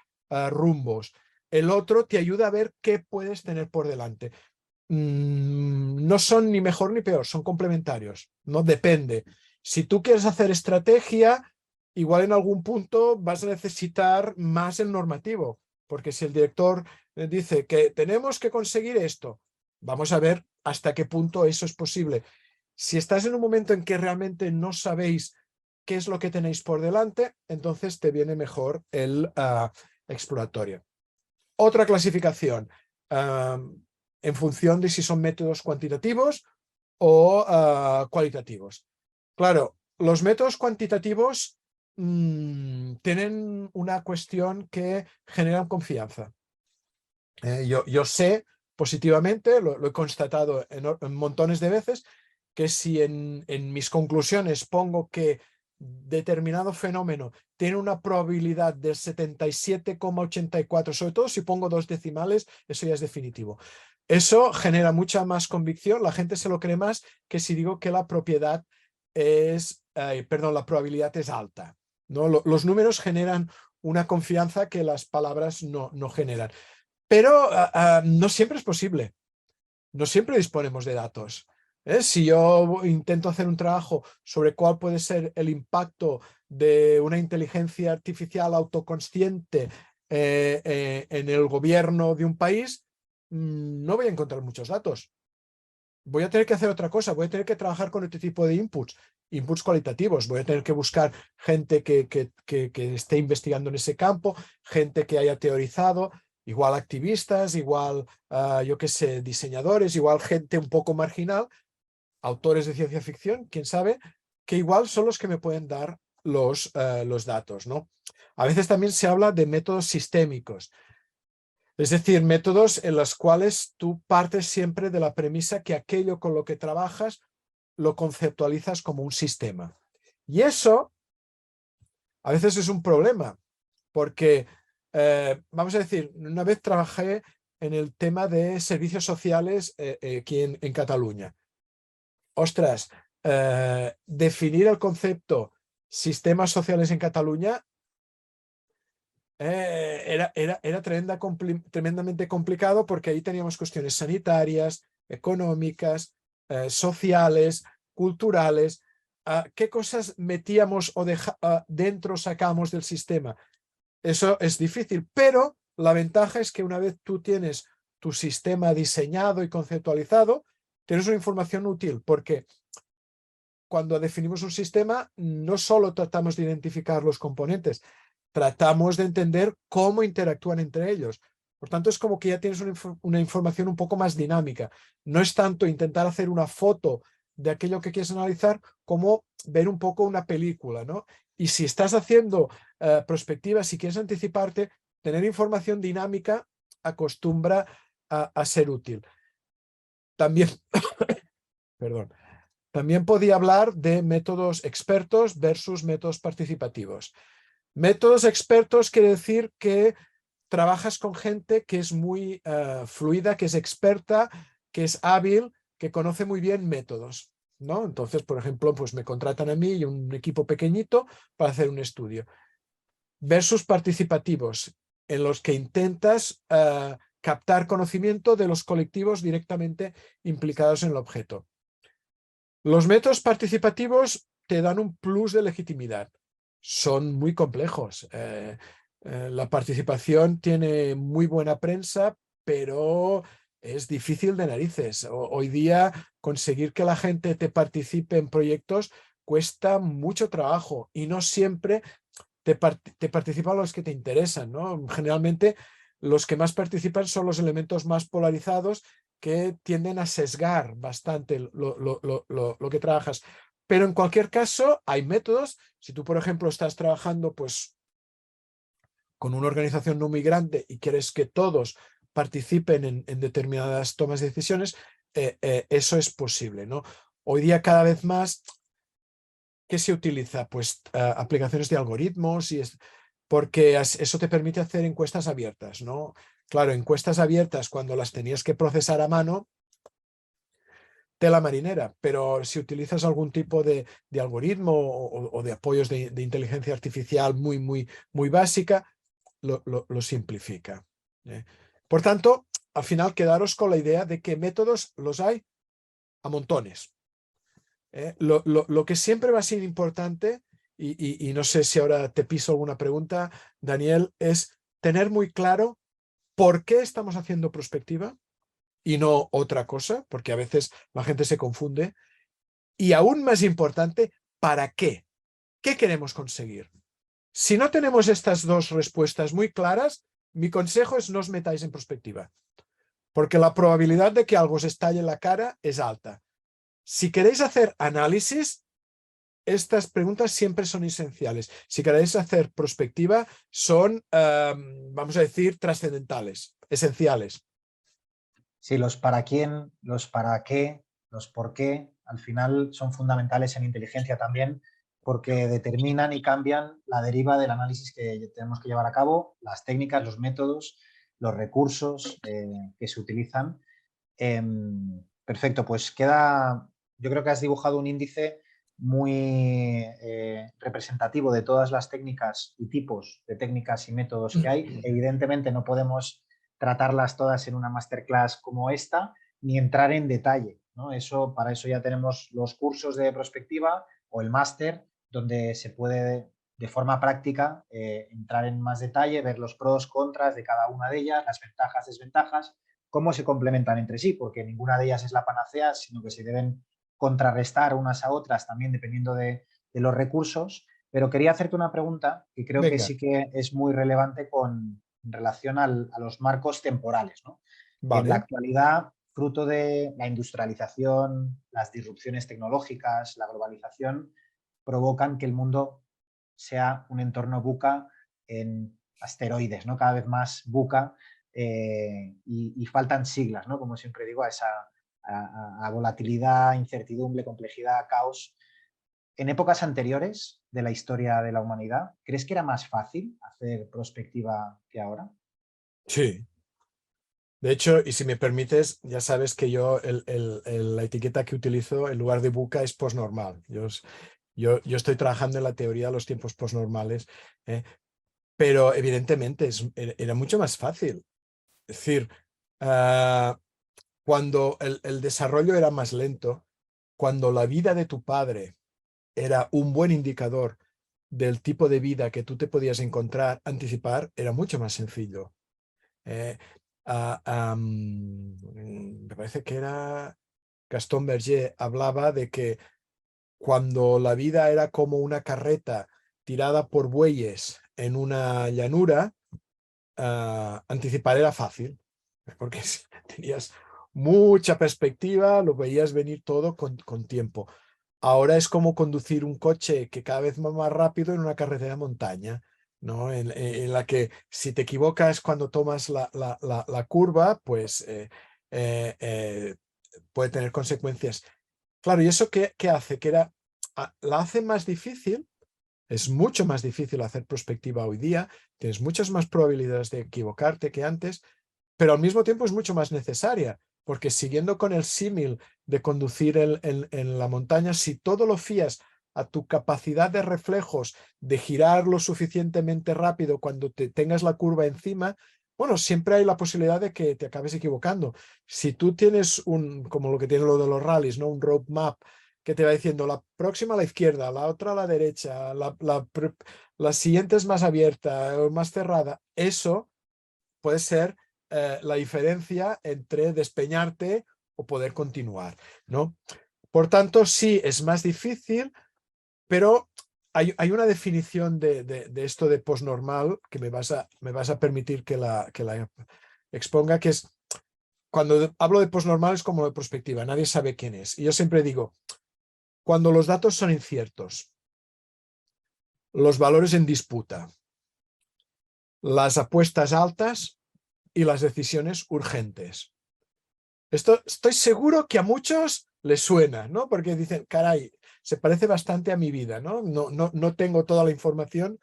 Speaker 2: rumbos. El otro te ayuda a ver qué puedes tener por delante. No son ni mejor ni peor, son complementarios. No depende. Si tú quieres hacer estrategia, igual en algún punto vas a necesitar más el normativo, porque si el director dice que tenemos que conseguir esto, vamos a ver hasta qué punto eso es posible. Si estás en un momento en que realmente no sabéis qué es lo que tenéis por delante, entonces te viene mejor el exploratorio. Otra clasificación, en función de si son métodos cuantitativos o cualitativos. Claro, los métodos cuantitativos tienen una cuestión que generan confianza. Yo sé positivamente, lo he constatado en montones de veces, que si en mis conclusiones pongo que determinado fenómeno tiene una probabilidad del 77,84, sobre todo si pongo 2 decimales, eso ya es definitivo. Eso genera mucha más convicción, la gente se lo cree más que si digo que la propiedad es, la probabilidad es alta, ¿no? Los números generan una confianza que las palabras no generan. Pero no siempre es posible. No siempre disponemos de datos. Si yo intento hacer un trabajo sobre cuál puede ser el impacto de una inteligencia artificial autoconsciente en el gobierno de un país, no voy a encontrar muchos datos. Voy a tener que hacer otra cosa, voy a tener que trabajar con este tipo de inputs cualitativos, voy a tener que buscar gente que esté investigando en ese campo, gente que haya teorizado, igual activistas, igual, yo qué sé, diseñadores, igual gente un poco marginal, autores de ciencia ficción, quién sabe, que igual son los que me pueden dar los datos, ¿no? A veces también se habla de métodos sistémicos. Es decir, métodos en los cuales tú partes siempre de la premisa que aquello con lo que trabajas lo conceptualizas como un sistema. Y eso a veces es un problema, porque, vamos a decir, una vez trabajé en el tema de servicios sociales aquí en Cataluña. Ostras, definir el concepto sistemas sociales en Cataluña era tremendamente complicado porque ahí teníamos cuestiones sanitarias, económicas, sociales, culturales. ¿Qué cosas metíamos o dentro sacamos del sistema? Eso es difícil, pero la ventaja es que una vez tú tienes tu sistema diseñado y conceptualizado, tienes una información útil porque cuando definimos un sistema no solo tratamos de identificar los componentes, tratamos de entender cómo interactúan entre ellos. Por tanto, es como que ya tienes una información un poco más dinámica. No es tanto intentar hacer una foto de aquello que quieres analizar como ver un poco una película, ¿no? Y si estás haciendo prospectivas, si quieres anticiparte, tener información dinámica acostumbra a ser útil. También, perdón, también podía hablar de métodos expertos versus métodos participativos. Métodos expertos quiere decir que trabajas con gente que es muy fluida, que es experta, que es hábil, que conoce muy bien métodos, ¿no? Entonces, por ejemplo, pues me contratan a mí y un equipo pequeñito para hacer un estudio. Versus participativos, en los que intentas captar conocimiento de los colectivos directamente implicados en el objeto. Los métodos participativos te dan un plus de legitimidad. Son muy complejos. La participación tiene muy buena prensa, pero es difícil de narices. Hoy día conseguir que la gente te participe en proyectos cuesta mucho trabajo y no siempre te participan los que te interesan, ¿no? Generalmente los que más participan son los elementos más polarizados que tienden a sesgar bastante lo que trabajas. Pero en cualquier caso, hay métodos. Si tú, por ejemplo, estás trabajando pues, con una organización no muy grande y quieres que todos participen en determinadas tomas de decisiones, eso es posible, ¿no? Hoy día cada vez más, ¿qué se utiliza? Pues aplicaciones de algoritmos porque eso te permite hacer encuestas abiertas, ¿no? Claro, encuestas abiertas cuando las tenías que procesar a mano, tela marinera, pero si utilizas algún tipo de algoritmo o de apoyos de inteligencia artificial muy básica, lo simplifica. Por tanto, al final quedaros con la idea de que métodos los hay a montones. Lo que siempre va a ser importante, y no sé si ahora te piso alguna pregunta, Daniel, es tener muy claro por qué estamos haciendo prospectiva y no otra cosa, porque a veces la gente se confunde, Y aún más importante, ¿para qué? ¿Qué queremos conseguir? Si no tenemos estas dos respuestas muy claras, mi consejo es no os metáis en prospectiva, porque la probabilidad de que algo os estalle en la cara es alta. Si queréis hacer análisis, estas preguntas siempre son esenciales. Si queréis hacer prospectiva, son, vamos a decir, trascendentales, esenciales.
Speaker 1: Sí, los para quién, los para qué, los por qué, al final son fundamentales en inteligencia también porque determinan y cambian la deriva del análisis que tenemos que llevar a cabo, las técnicas, los métodos, los recursos que se utilizan. Perfecto, pues queda, yo creo que has dibujado un índice muy representativo de todas las técnicas y tipos de técnicas y métodos que hay. Evidentemente no podemos tratarlas todas en una masterclass como esta, ni entrar en detalle, ¿no? Para eso ya tenemos los cursos de prospectiva o el máster, donde se puede de forma práctica entrar en más detalle, ver los pros, contras de cada una de ellas, las ventajas, desventajas, cómo se complementan entre sí, porque ninguna de ellas es la panacea, sino que se deben contrarrestar unas a otras también dependiendo de los recursos. Pero quería hacerte una pregunta que creo que
Speaker 2: Venga,
Speaker 1: sí que es muy relevante en relación a los marcos temporales, ¿no? En la
Speaker 2: vale.
Speaker 1: actualidad, fruto de la industrialización, las disrupciones tecnológicas, la globalización, provocan que el mundo sea un entorno buca en asteroides, ¿no? Cada vez más buca y faltan siglas, ¿no? Como siempre digo, a volatilidad, incertidumbre, complejidad, caos. En épocas anteriores de la historia de la humanidad, ¿crees que era más fácil hacer prospectiva que ahora?
Speaker 2: Sí. De hecho, y si me permites, ya sabes que yo la etiqueta que utilizo en lugar de buca es posnormal. Yo estoy trabajando en la teoría de los tiempos posnormales, pero evidentemente era mucho más fácil. Es decir, ah, cuando el desarrollo era más lento, cuando la vida de tu padre era un buen indicador del tipo de vida que tú te podías encontrar, anticipar, era mucho más sencillo. Eh, Me parece que era Gaston Berger, hablaba de que cuando la vida era como una carreta tirada por bueyes en una llanura, anticipar era fácil, porque tenías mucha perspectiva, lo veías venir todo con tiempo. Ahora es como conducir un coche que cada vez va más rápido en una carretera de montaña, ¿no? En la que si te equivocas cuando tomas la curva, pues puede tener consecuencias. Claro, ¿y eso qué hace? La hace más difícil. Es mucho más difícil hacer prospectiva hoy día, tienes muchas más probabilidades de equivocarte que antes, pero al mismo tiempo es mucho más necesaria, porque siguiendo con el símil de conducir en la montaña, si todo lo fías a tu capacidad de reflejos, de girar lo suficientemente rápido cuando te tengas la curva encima, bueno, siempre hay la posibilidad de que te acabes equivocando. Si tú tienes como lo que tiene lo de los rallies, ¿no? Un roadmap que te va diciendo la próxima a la izquierda, la otra a la derecha, la siguiente es más abierta o más cerrada, eso puede ser la diferencia entre despeñarte o poder continuar, ¿no? Por tanto, sí, es más difícil, pero hay una definición de esto de postnormal que me vas a permitir que la exponga, que es, cuando hablo de postnormal es como de prospectiva, nadie sabe quién es. Y yo siempre digo, cuando los datos son inciertos, los valores en disputa, las apuestas altas y las decisiones urgentes. Esto estoy seguro que a muchos les suena, ¿no? Porque dicen, caray, se parece bastante a mi vida, ¿no? No tengo toda la información.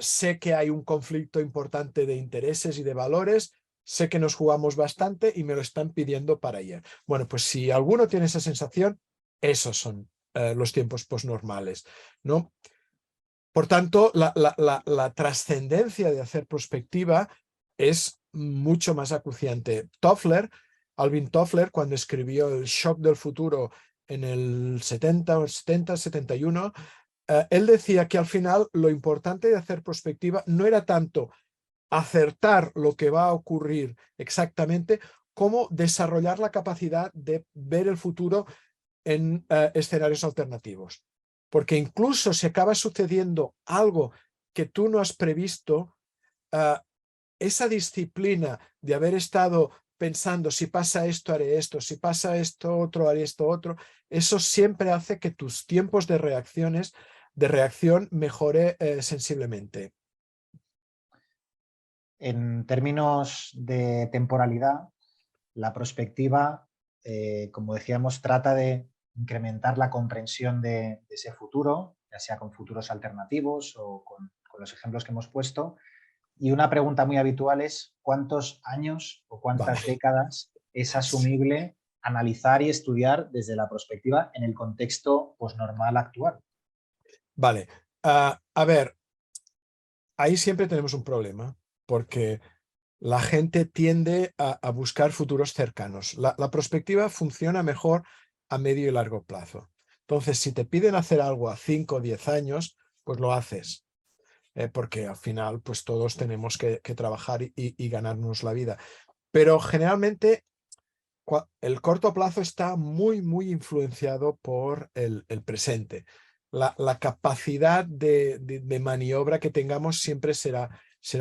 Speaker 2: Sé que hay un conflicto importante de intereses y de valores. Sé que nos jugamos bastante y me lo están pidiendo para ayer. Bueno, pues si alguno tiene esa sensación, esos son los tiempos posnormales, ¿no? Por tanto, la trascendencia de hacer prospectiva es mucho más acuciante. Alvin Toffler, cuando escribió El shock del futuro en el 71, él decía que al final lo importante de hacer prospectiva no era tanto acertar lo que va a ocurrir exactamente, como desarrollar la capacidad de ver el futuro en escenarios alternativos. Porque incluso si acaba sucediendo algo que tú no has previsto, esa disciplina de haber estado pensando, si pasa esto, haré esto, si pasa esto otro, haré esto otro, eso siempre hace que tus tiempos de reacción mejore sensiblemente.
Speaker 1: En términos de temporalidad, la prospectiva, como decíamos, trata de incrementar la comprensión de ese futuro, ya sea con futuros alternativos o con los ejemplos que hemos puesto. Y una pregunta muy habitual es ¿cuántos años o cuántas
Speaker 2: Vale.
Speaker 1: décadas es
Speaker 2: Sí.
Speaker 1: asumible analizar y estudiar desde la prospectiva en el contexto normal actual?
Speaker 2: Vale. A ver, ahí siempre tenemos un problema, porque la gente tiende a buscar futuros cercanos. La prospectiva funciona mejor a medio y largo plazo. Entonces, si te piden hacer algo a 5 o 10 años, pues lo haces, porque al final pues todos tenemos que trabajar y ganarnos la vida. Pero generalmente el corto plazo está muy, muy influenciado por el presente. La capacidad de maniobra que tengamos siempre será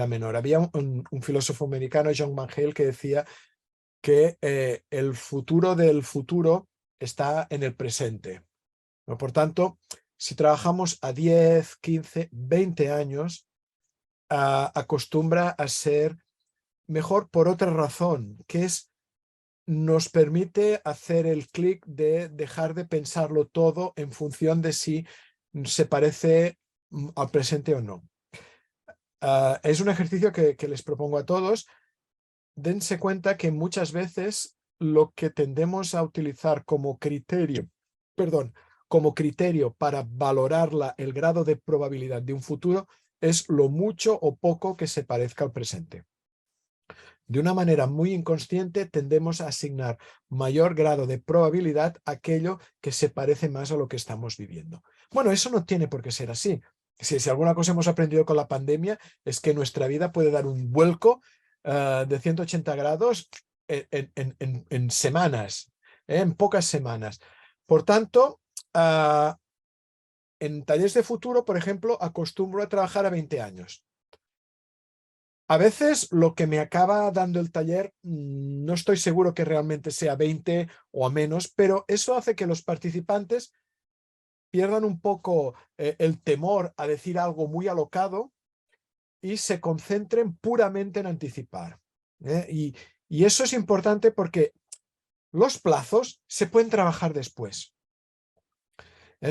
Speaker 2: menor. Había un filósofo americano, John Van Hale, que decía que el futuro del futuro está en el presente, ¿no? Por tanto, si trabajamos a 10, 15, 20 años, acostumbra a ser mejor por otra razón, que es nos permite hacer el clic de dejar de pensarlo todo en función de si se parece al presente o no. Es un ejercicio que les propongo a todos. Dense cuenta que muchas veces lo que tendemos a utilizar como criterio, como criterio para valorar el grado de probabilidad de un futuro es lo mucho o poco que se parezca al presente. De una manera muy inconsciente tendemos a asignar mayor grado de probabilidad a aquello que se parece más a lo que estamos viviendo. Bueno, eso no tiene por qué ser así. Si alguna cosa hemos aprendido con la pandemia es que nuestra vida puede dar un vuelco de 180 grados en semanas, en pocas semanas. Por tanto, en talleres de futuro, por ejemplo, acostumbro a trabajar a 20 años. A veces lo que me acaba dando el taller no estoy seguro que realmente sea 20 o a menos, pero eso hace que los participantes pierdan un poco el temor a decir algo muy alocado y se concentren puramente en anticipar. Y eso es importante porque los plazos se pueden trabajar después.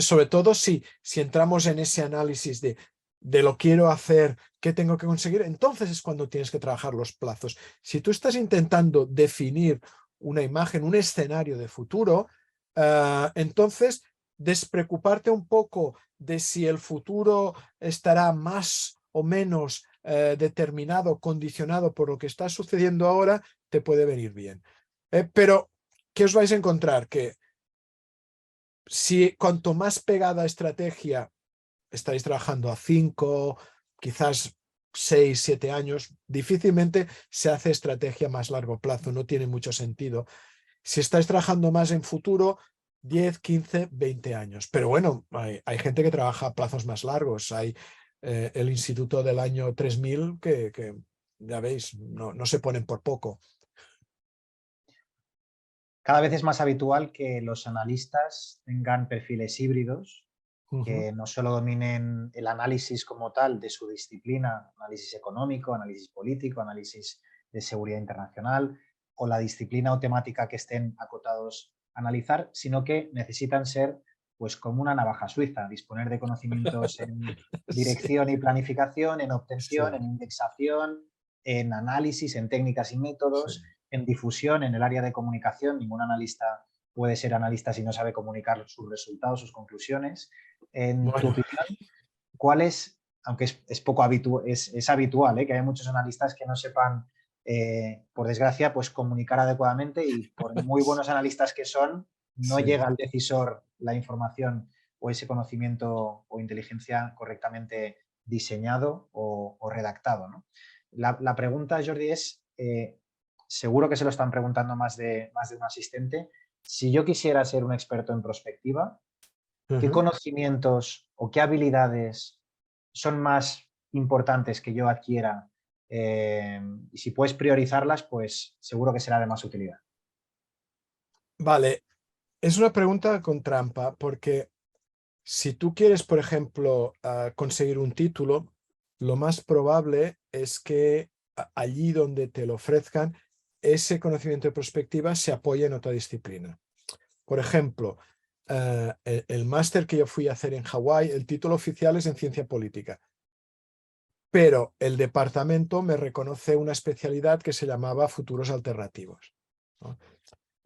Speaker 2: Sobre todo si entramos en ese análisis de lo quiero hacer, qué tengo que conseguir, entonces es cuando tienes que trabajar los plazos. Si tú estás intentando definir una imagen, un escenario de futuro, entonces despreocuparte un poco de si el futuro estará más o menos determinado, condicionado por lo que está sucediendo ahora, te puede venir bien. Pero, ¿qué os vais a encontrar? Que si cuanto más pegada estrategia estáis trabajando a 5, quizás 6, 7 años, difícilmente se hace estrategia más largo plazo, no tiene mucho sentido. Si estáis trabajando más en futuro, 10, 15, 20 años. Pero bueno, hay gente que trabaja a plazos más largos. Hay el instituto del año 3000 que ya veis, no se ponen por poco.
Speaker 1: Cada vez es más habitual que los analistas tengan perfiles híbridos,
Speaker 2: Uh-huh.
Speaker 1: que no solo dominen el análisis como tal de su disciplina, análisis económico, análisis político, análisis de seguridad internacional o la disciplina o temática que estén acotados a analizar, sino que necesitan ser pues como una navaja suiza, disponer de conocimientos en
Speaker 2: Sí,
Speaker 1: dirección y planificación, en obtención,
Speaker 2: sí,
Speaker 1: en indexación, en análisis, en técnicas y
Speaker 2: sí.
Speaker 1: métodos, en difusión, en el área de comunicación. Ningún analista puede ser analista si no sabe comunicar sus resultados, sus conclusiones. En tu
Speaker 2: Bueno,
Speaker 1: opinión, ¿cuál es, aunque es poco habitual, es habitual, que hay muchos analistas que no sepan, por desgracia, pues comunicar adecuadamente y por muy buenos analistas que son, no
Speaker 2: sí.
Speaker 1: llega al decisor la información o ese conocimiento o inteligencia correctamente diseñado o redactado, ¿no? La pregunta, Jordi, es, seguro que se lo están preguntando más de un asistente, si yo quisiera ser un experto en prospectiva, ¿qué
Speaker 2: Ujú.
Speaker 1: conocimientos o qué habilidades son más importantes que yo adquiera? Y si puedes priorizarlas, pues seguro que será de más utilidad.
Speaker 2: Vale, es una pregunta con trampa, porque si tú quieres, por ejemplo, conseguir un título, lo más probable es que allí donde te lo ofrezcan, ese conocimiento de prospectiva se apoye en otra disciplina. Por ejemplo, el máster que yo fui a hacer en Hawái, el título oficial es en ciencia política, pero el departamento me reconoce una especialidad que se llamaba futuros alternativos, ¿no?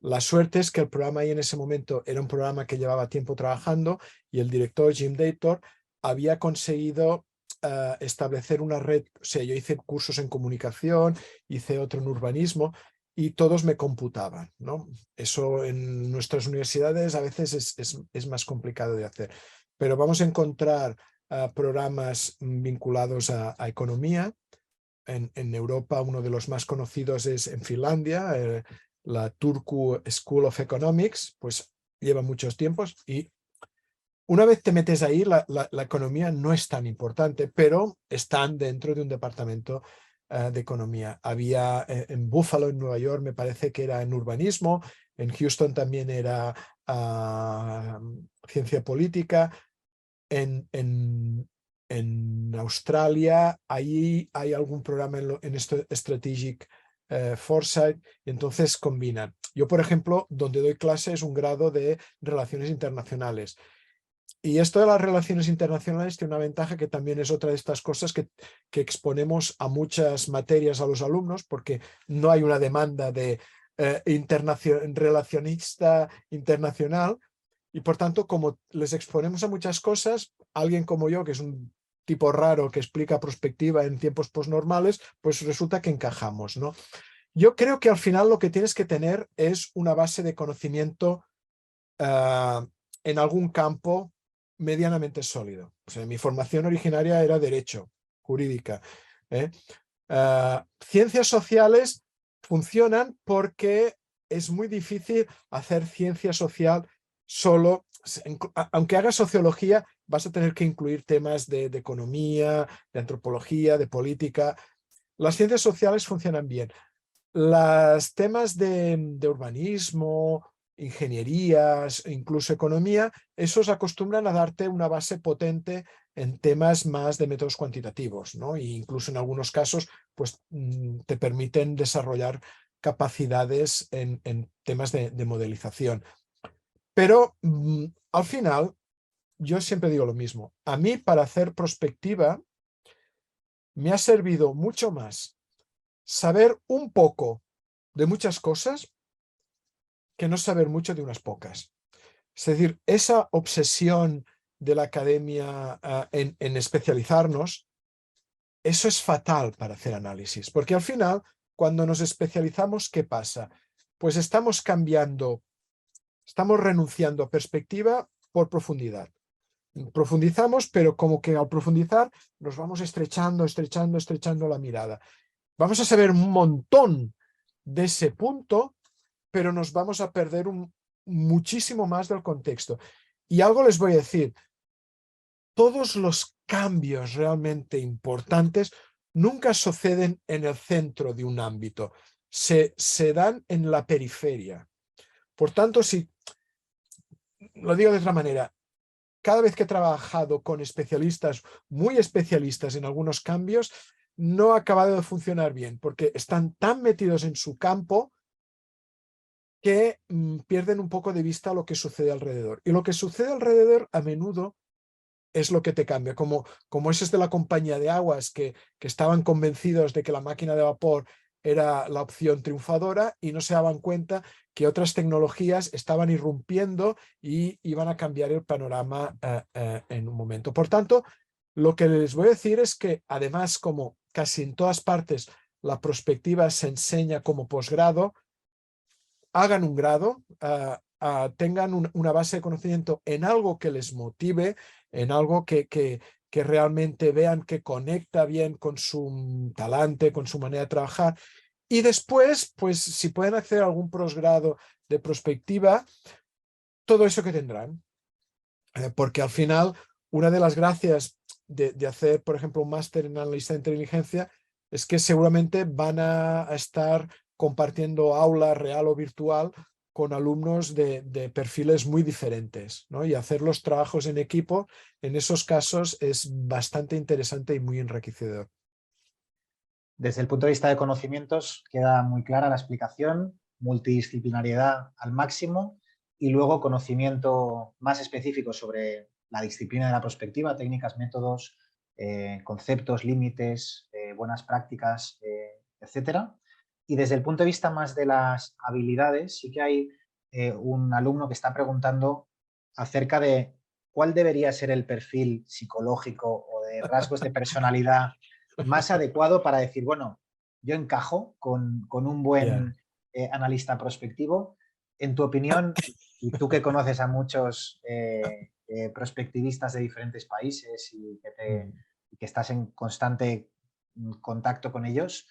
Speaker 2: La suerte es que el programa ahí en ese momento era un programa que llevaba tiempo trabajando y el director Jim Dator había conseguido establecer una red. O sea, yo hice cursos en comunicación, hice otro en urbanismo y todos me computaban, ¿no? Eso en nuestras universidades a veces es más complicado de hacer, pero vamos a encontrar programas vinculados a economía. En Europa uno de los más conocidos es en Finlandia, la Turku School of Economics, pues lleva muchos tiempos y una vez te metes ahí, la economía no es tan importante, pero están dentro de un departamento de economía. Había en Buffalo, en Nueva York, me parece que era en urbanismo, en Houston también era ciencia política, en Australia, ahí hay algún programa en esto Strategic Foresight, y entonces combinan. Yo, por ejemplo, donde doy clase es un grado de Relaciones Internacionales. Y esto de las relaciones internacionales tiene una ventaja que también es otra de estas cosas que exponemos a muchas materias a los alumnos, porque no hay una demanda de relacionista internacional, y por tanto, como les exponemos a muchas cosas, alguien como yo, que es un tipo raro que explica prospectiva en tiempos postnormales, pues resulta que encajamos, ¿no? Yo creo que al final lo que tienes que tener es una base de conocimiento en algún campo medianamente sólido. O sea, mi formación originaria era derecho, jurídica. ¿eh? Ciencias sociales funcionan porque es muy difícil hacer ciencia social solo. Aunque hagas sociología, vas a tener que incluir temas de economía, de antropología, de política. Las ciencias sociales funcionan bien. Los temas de urbanismo, ingenierías, incluso economía, esos acostumbran a darte una base potente en temas más de métodos cuantitativos, ¿no? E incluso en algunos casos, pues te permiten desarrollar capacidades en temas de modelización. Pero al final, yo siempre digo lo mismo. A mí, para hacer prospectiva, me ha servido mucho más saber un poco de muchas cosas que no saber mucho de unas pocas. Es decir, esa obsesión de la academia en especializarnos, eso es fatal para hacer análisis, porque al final, cuando nos especializamos, ¿qué pasa? Pues estamos cambiando, estamos renunciando a perspectiva por profundidad. Profundizamos, pero como que al profundizar nos vamos estrechando, estrechando, estrechando la mirada. Vamos a saber un montón de ese punto, pero nos vamos a perder muchísimo más del contexto. Y algo les voy a decir, todos los cambios realmente importantes nunca suceden en el centro de un ámbito, se dan en la periferia. Por tanto, si lo digo de otra manera, cada vez que he trabajado con especialistas, muy especialistas en algunos cambios, no ha acabado de funcionar bien, porque están tan metidos en su campo que pierden un poco de vista lo que sucede alrededor. Y lo que sucede alrededor a menudo es lo que te cambia, como esos de la compañía de aguas que estaban convencidos de que la máquina de vapor era la opción triunfadora y no se daban cuenta que otras tecnologías estaban irrumpiendo y iban a cambiar el panorama en un momento. Por tanto, lo que les voy a decir es que además, como casi en todas partes la prospectiva se enseña como posgrado, hagan un grado, tengan una base de conocimiento en algo que les motive, en algo que realmente vean que conecta bien con su talante, con su manera de trabajar, Y después, pues si pueden acceder a algún posgrado de prospectiva, todo eso que tendrán. Porque al final, una de las gracias de hacer, por ejemplo, un máster en analista de inteligencia es que seguramente van a estar compartiendo aula real o virtual con alumnos de perfiles muy diferentes, ¿no? Y hacer los trabajos en equipo, en esos casos, es bastante interesante y muy enriquecedor.
Speaker 1: Desde el punto de vista de conocimientos, queda muy clara la explicación, multidisciplinariedad al máximo y luego conocimiento más específico sobre la disciplina de la prospectiva, técnicas, métodos, conceptos, límites, buenas prácticas, etcétera. Y desde el punto de vista más de las habilidades, sí que hay un alumno que está preguntando acerca de cuál debería ser el perfil psicológico o de rasgos de personalidad más adecuado para decir, bueno, yo encajo con un
Speaker 2: Yeah.
Speaker 1: buen analista prospectivo. En tu opinión, y tú que conoces a muchos prospectivistas de diferentes países y que estás en constante contacto con ellos,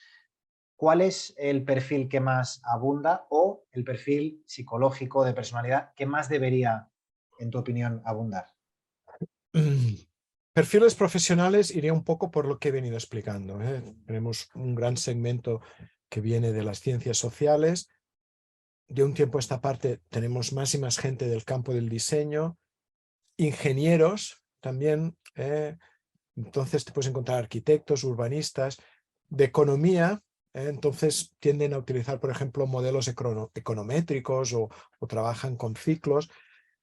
Speaker 1: ¿cuál es el perfil que más abunda o el perfil psicológico de personalidad que más debería, en tu opinión, abundar?
Speaker 2: Perfiles profesionales iría un poco por lo que he venido explicando, ¿eh? Tenemos un gran segmento que viene de las ciencias sociales. De un tiempo a esta parte tenemos más y más gente del campo del diseño, ingenieros también, entonces te puedes encontrar arquitectos, urbanistas, de economía, entonces tienden a utilizar, por ejemplo, modelos econométricos o trabajan con ciclos.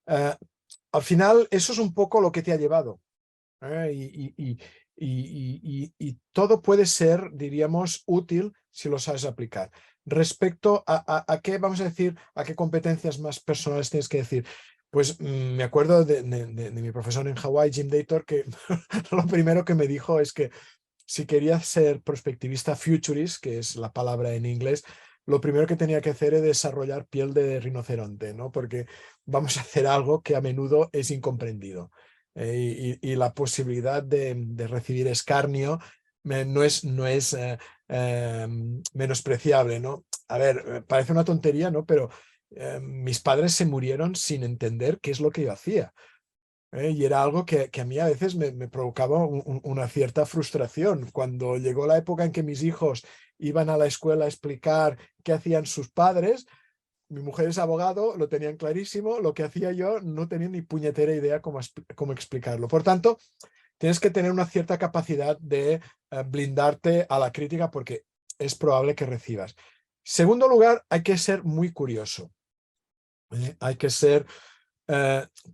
Speaker 2: Al final, eso es un poco lo que te ha llevado. Y todo puede ser, diríamos, útil si lo sabes aplicar. Respecto a qué, vamos a decir, a qué competencias más personales tienes que decir. Pues me acuerdo de mi profesor en Hawái, Jim Dator, que lo primero que me dijo es que si quería ser prospectivista futurist, que es la palabra en inglés, lo primero que tenía que hacer es desarrollar piel de rinoceronte, ¿no? Porque vamos a hacer algo que a menudo es incomprendido. Y la posibilidad de recibir escarnio no es menospreciable, ¿no? A ver, parece una tontería, ¿no? Pero mis padres se murieron sin entender qué es lo que yo hacía. Y era algo que a mí a veces me provocaba una cierta frustración. Cuando llegó la época en que mis hijos iban a la escuela a explicar qué hacían sus padres, mi mujer es abogado, lo tenían clarísimo, lo que hacía yo no tenía ni puñetera idea cómo explicarlo. Por tanto, tienes que tener una cierta capacidad de blindarte a la crítica porque es probable que recibas. Segundo lugar, hay que ser muy curioso. Hay que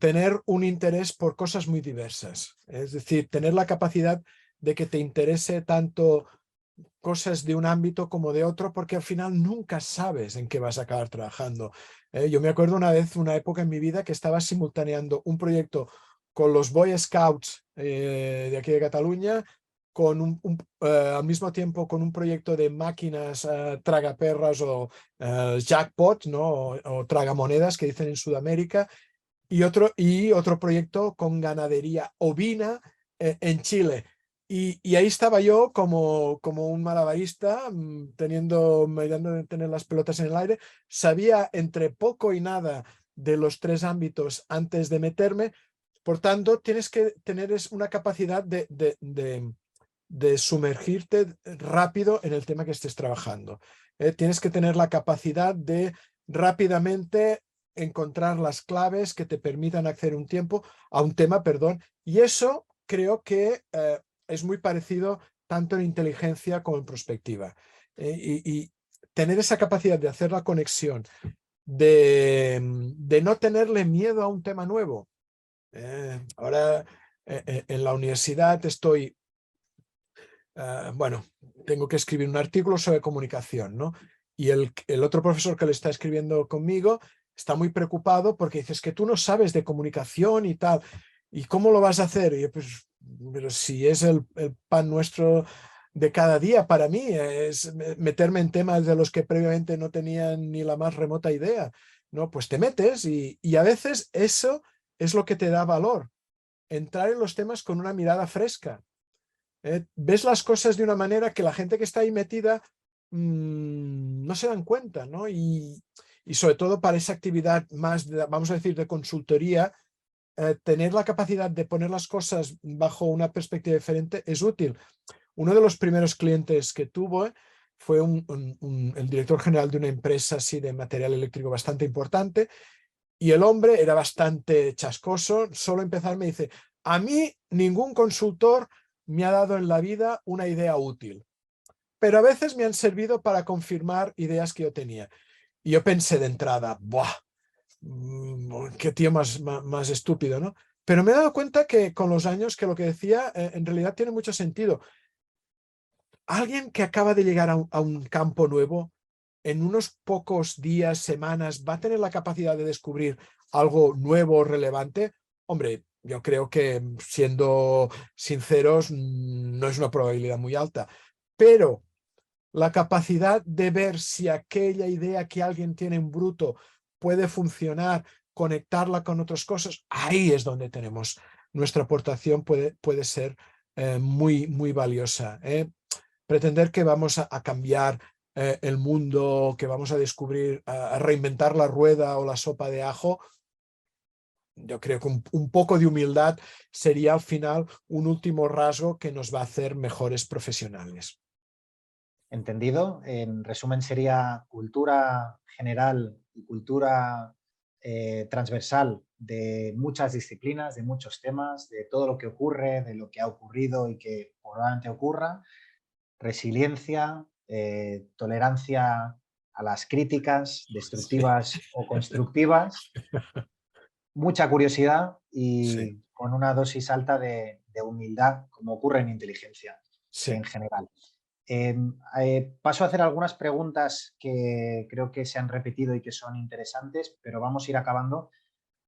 Speaker 2: tener un interés por cosas muy diversas. Es decir, tener la capacidad de que te interese tanto cosas de un ámbito como de otro, porque al final nunca sabes en qué vas a acabar trabajando. Yo me acuerdo una época en mi vida que estaba simultaneando un proyecto con los Boy Scouts de aquí de Cataluña, al mismo tiempo con un proyecto de máquinas tragaperras o jackpot, ¿no? o tragamonedas que dicen en Sudamérica, y otro proyecto con ganadería ovina en Chile. Y ahí estaba yo como un malabarista, mirando de tener las pelotas en el aire. Sabía entre poco y nada de los tres ámbitos antes de meterme. Por tanto, tienes que tener una capacidad de sumergirte rápido en el tema que estés trabajando. Tienes que tener la capacidad de rápidamente encontrar las claves que te permitan acceder a un tema, perdón, y eso creo que es muy parecido tanto en inteligencia como en prospectiva. Y tener esa capacidad de hacer la conexión, de no tenerle miedo a un tema nuevo. Ahora en la universidad estoy, bueno, tengo que escribir un artículo sobre comunicación, ¿no? Y el otro profesor que le está escribiendo conmigo está muy preocupado porque dices que tú no sabes de comunicación y tal. ¿Y cómo lo vas a hacer? Y yo, pues, pero si es el pan nuestro de cada día para mí, es meterme en temas de los que previamente no tenía ni la más remota idea, ¿no? Pues te metes y a veces eso es lo que te da valor, entrar en los temas con una mirada fresca. Ves las cosas de una manera que la gente que está ahí metida no se dan cuenta, ¿no? Y sobre todo para esa actividad más, vamos a decir, de consultoría, tener la capacidad de poner las cosas bajo una perspectiva diferente es útil. Uno de los primeros clientes que tuvo fue el director general de una empresa así de material eléctrico bastante importante, y el hombre era bastante chascoso. Solo empezar me dice: a mí ningún consultor me ha dado en la vida una idea útil, pero a veces me han servido para confirmar ideas que yo tenía. Y yo pensé de entrada: ¡buah! Qué tío más estúpido, ¿no? Pero me he dado cuenta que con los años que lo que decía en realidad tiene mucho sentido. Alguien que acaba de llegar a un campo nuevo, en unos pocos días, semanas, va a tener la capacidad de descubrir algo nuevo, relevante. Hombre, yo creo que, siendo sinceros, no es una probabilidad muy alta. Pero la capacidad de ver si aquella idea que alguien tiene en bruto puede funcionar, conectarla con otras cosas, ahí es donde tenemos nuestra aportación, puede ser muy valiosa. Pretender que vamos a cambiar el mundo, que vamos a descubrir, a reinventar la rueda o la sopa de ajo, yo creo que un poco de humildad sería al final un último rasgo que nos va a hacer mejores profesionales.
Speaker 1: Entendido. En resumen, sería cultura general y cultura transversal de muchas disciplinas, de muchos temas, de todo lo que ocurre, de lo que ha ocurrido y que probablemente ocurra. Resiliencia, tolerancia a las críticas,
Speaker 2: Sí,
Speaker 1: destructivas o constructivas, mucha curiosidad
Speaker 2: sí,
Speaker 1: y con una dosis alta de humildad, como ocurre en inteligencia
Speaker 2: sí.
Speaker 1: en general. Paso a hacer algunas preguntas que creo que se han repetido y que son interesantes, pero vamos a ir acabando.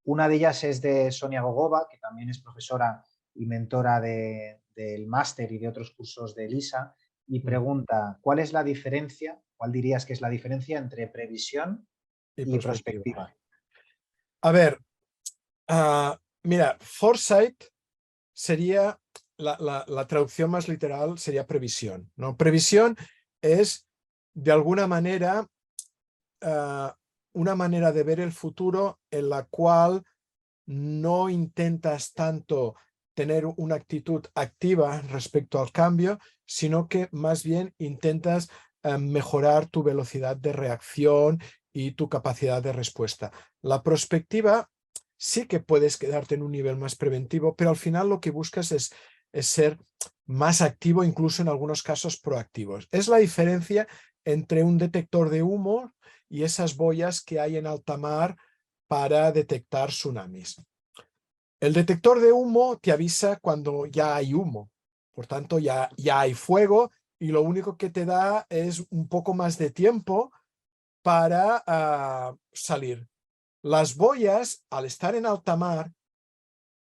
Speaker 1: Una de ellas es de Sonia Gogova, que también es profesora y mentora del máster y de otros cursos de ELISA, y pregunta: ¿cuál es la diferencia, cuál dirías que es la diferencia entre previsión
Speaker 2: Y
Speaker 1: y
Speaker 2: perspectiva.
Speaker 1: prospectiva?
Speaker 2: A ver, mira, foresight sería la traducción más literal, sería previsión, ¿no? Previsión es, de alguna manera, una manera de ver el futuro en la cual no intentas tanto tener una actitud activa respecto al cambio, sino que más bien intentas mejorar tu velocidad de reacción y tu capacidad de respuesta. La prospectiva sí que puedes quedarte en un nivel más preventivo, pero al final lo que buscas es ser más activo, incluso en algunos casos proactivos. Es la diferencia entre un detector de humo y esas boyas que hay en alta mar para detectar tsunamis. El detector de humo te avisa cuando ya hay humo, por tanto ya hay fuego, y lo único que te da es un poco más de tiempo para salir. Las boyas, al estar en alta mar,